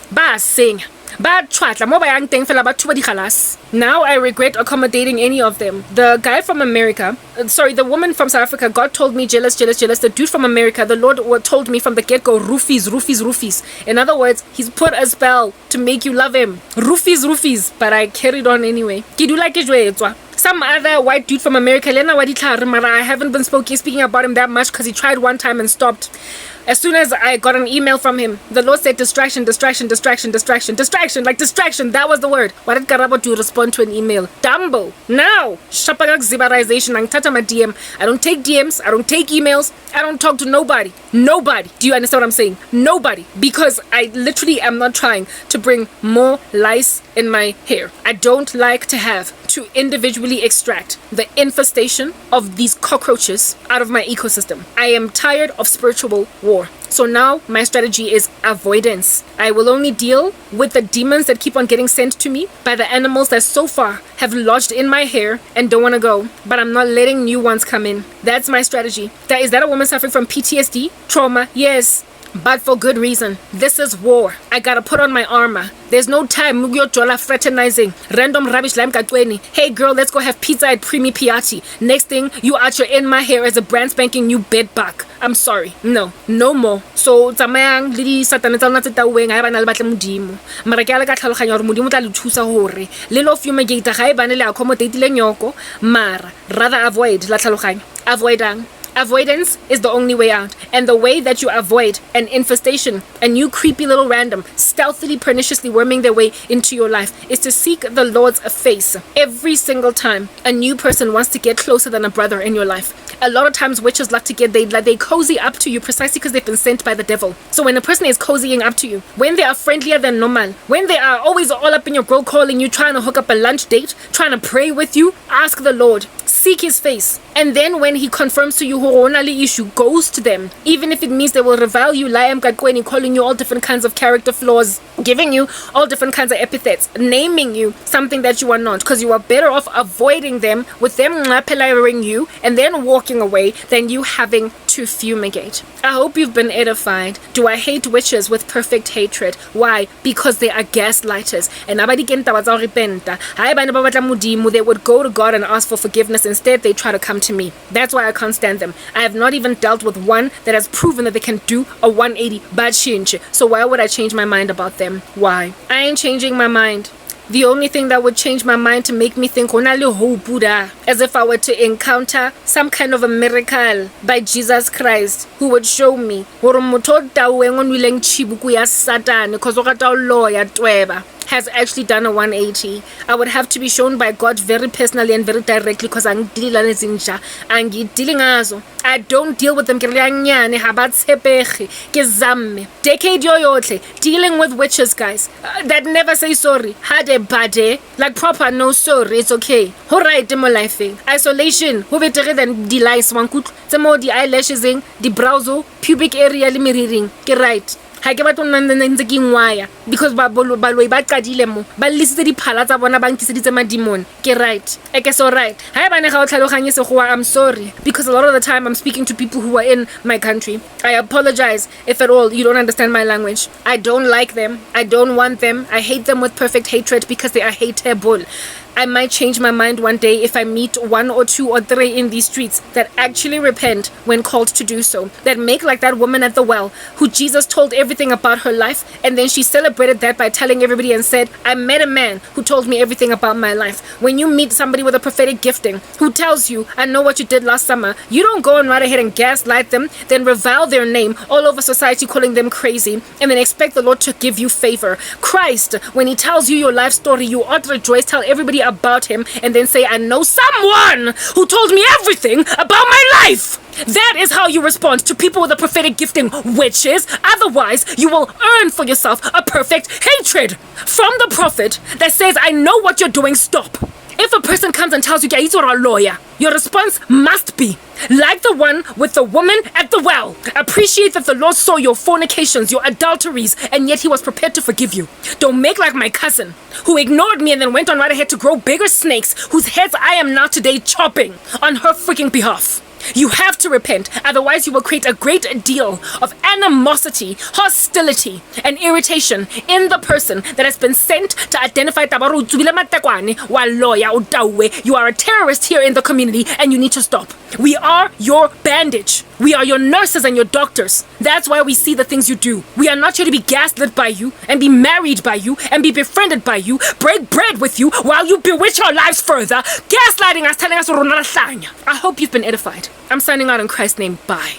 Now I regret accommodating any of them. The guy from America, the woman from South Africa, God told me jealous. The dude from America, the Lord told me from the get-go, roofies. In other words, he's put a spell to make you love him. Roofies. But I carried on anyway. Some other white dude from America, I haven't been speaking about him that much because he tried one time and stopped. As soon as I got an email from him, the Lord said distraction, distraction, distraction, distraction, distraction, like distraction. That was the word. What did Karabo do? Respond to an email. Dumbo. Now, Shapagak Zibarization and Tata my DM. I don't take DMs. I don't take emails. I don't talk to nobody. Nobody. Do you understand what I'm saying? Nobody. Because I literally am not trying to bring more lice in my hair. I don't like to have to individually extract the infestation of these cockroaches out of my ecosystem. I am tired of spiritual war. So now my strategy is avoidance. I will only deal with the demons that keep on getting sent to me by the animals that so far have lodged in my hair and don't want to go. But I'm not letting new ones come in. That's my strategy. Is that a woman suffering from PTSD? Trauma? Yes. But for good reason. This is war. I gotta put on my armor. There's no time fraternizing. Random rubbish like katweni. Hey girl, let's go have pizza at Primi Piatti. Next thing, you out your in my hair as a brand spanking new bed bug. I'm sorry. No. No more. So tsamayang lidi satane tsa lona tse tauweng ha bana le batla modimo. Mara ke ala ka tlhaloganya hore modimo tla le thusa hore le lo fumigate ga e bane le accommodate le nyoko. Mara rather avoid la tlhaloganya. Avoidang. Avoidance is the only way out. And the way that you avoid an infestation, a new creepy little random, stealthily, perniciously worming their way into your life, is to seek the Lord's face. Every single time a new person wants to get closer than a brother in your life. A lot of times witches love to get, they cozy up to you precisely because they've been sent by the devil. So when a person is cozying up to you, when they are friendlier than normal, when they are always all up in your girl calling you, trying to hook up a lunch date, trying to pray with you, ask the Lord, seek his face. And then when he confirms to you who only issue, goes to them, even if it means they will revile you, calling you all different kinds of character flaws, giving you all different kinds of epithets, naming you something that you are not, because you are better off avoiding them, with them ngapelaring you and then walking away, than you having to fumigate. I hope you've been edified. Do I hate witches with perfect hatred? Why? Because they are gaslighters. And they would go to God and ask for forgiveness. Instead, they try to come to me. That's why I can't stand them. I have not even dealt with one that has proven that they can do a 180 bad change. So why would I change my mind about them? Why? I ain't changing my mind. The only thing that would change my mind to make me think as if I were to encounter some kind of a miracle by Jesus Christ, who would show me has actually done a 180. I would have to be shown by God very personally and very directly, because I don't deal with them. Decade yoyotle dealing with witches, guys, that never say sorry. Hade bade, like proper no sorry. It's okay. Alright, demo life. Isolation. Who better than the lies? One could some more the eyelashes in the brow, pubic area limiting. Get right. Ha ke batlo nna ntse ke ngwaya because ba qadile mo ba lisitse diphala tsa bona ba nkiseditse madimon ke right ke so right ha ba ne ga o tlhaloganye se go I'm sorry, because a lot of the time I'm speaking to people who are in my country. I apologize if at all you don't understand my language. I don't like them. I don't want them. I hate them with perfect hatred because they are hateable. I might change my mind one day if I meet 1 or 2 or 3 in these streets that actually repent when called to do so, that make like that woman at the well who Jesus told everything about her life, and then she celebrated that by telling everybody and said, I met a man who told me everything about my life. When you meet somebody with a prophetic gifting who tells you, I know what you did last summer, you don't go and right ahead and gaslight them, then revile their name all over society, calling them crazy, and then expect the Lord to give you favor. Christ, when he tells you your life story, you ought to rejoice, tell everybody about him, and then say, I know someone who told me everything about my life. That is how you respond to people with a prophetic gifting, witches. Otherwise, you will earn for yourself a perfect hatred from the prophet that says, I know what you're doing, stop. If a person comes and tells you, yeah, he's a lawyer, your response must be, like the one with the woman at the well, appreciate that the Lord saw your fornications, your adulteries, and yet he was prepared to forgive you. Don't make like my cousin, who ignored me and then went on right ahead to grow bigger snakes, whose heads I am now today chopping on her freaking behalf. You have to repent, otherwise you will create a great deal of animosity, hostility, and irritation in the person that has been sent to identify you are a terrorist here in the community and you need to stop. We are your bandage. We are your nurses and your doctors. That's why we see the things you do. We are not here to be gaslit by you and be married by you and be befriended by you, break bread with you while you bewitch our lives further, gaslighting us, telling us I hope you've been edified. I'm signing out in Christ's name. Bye.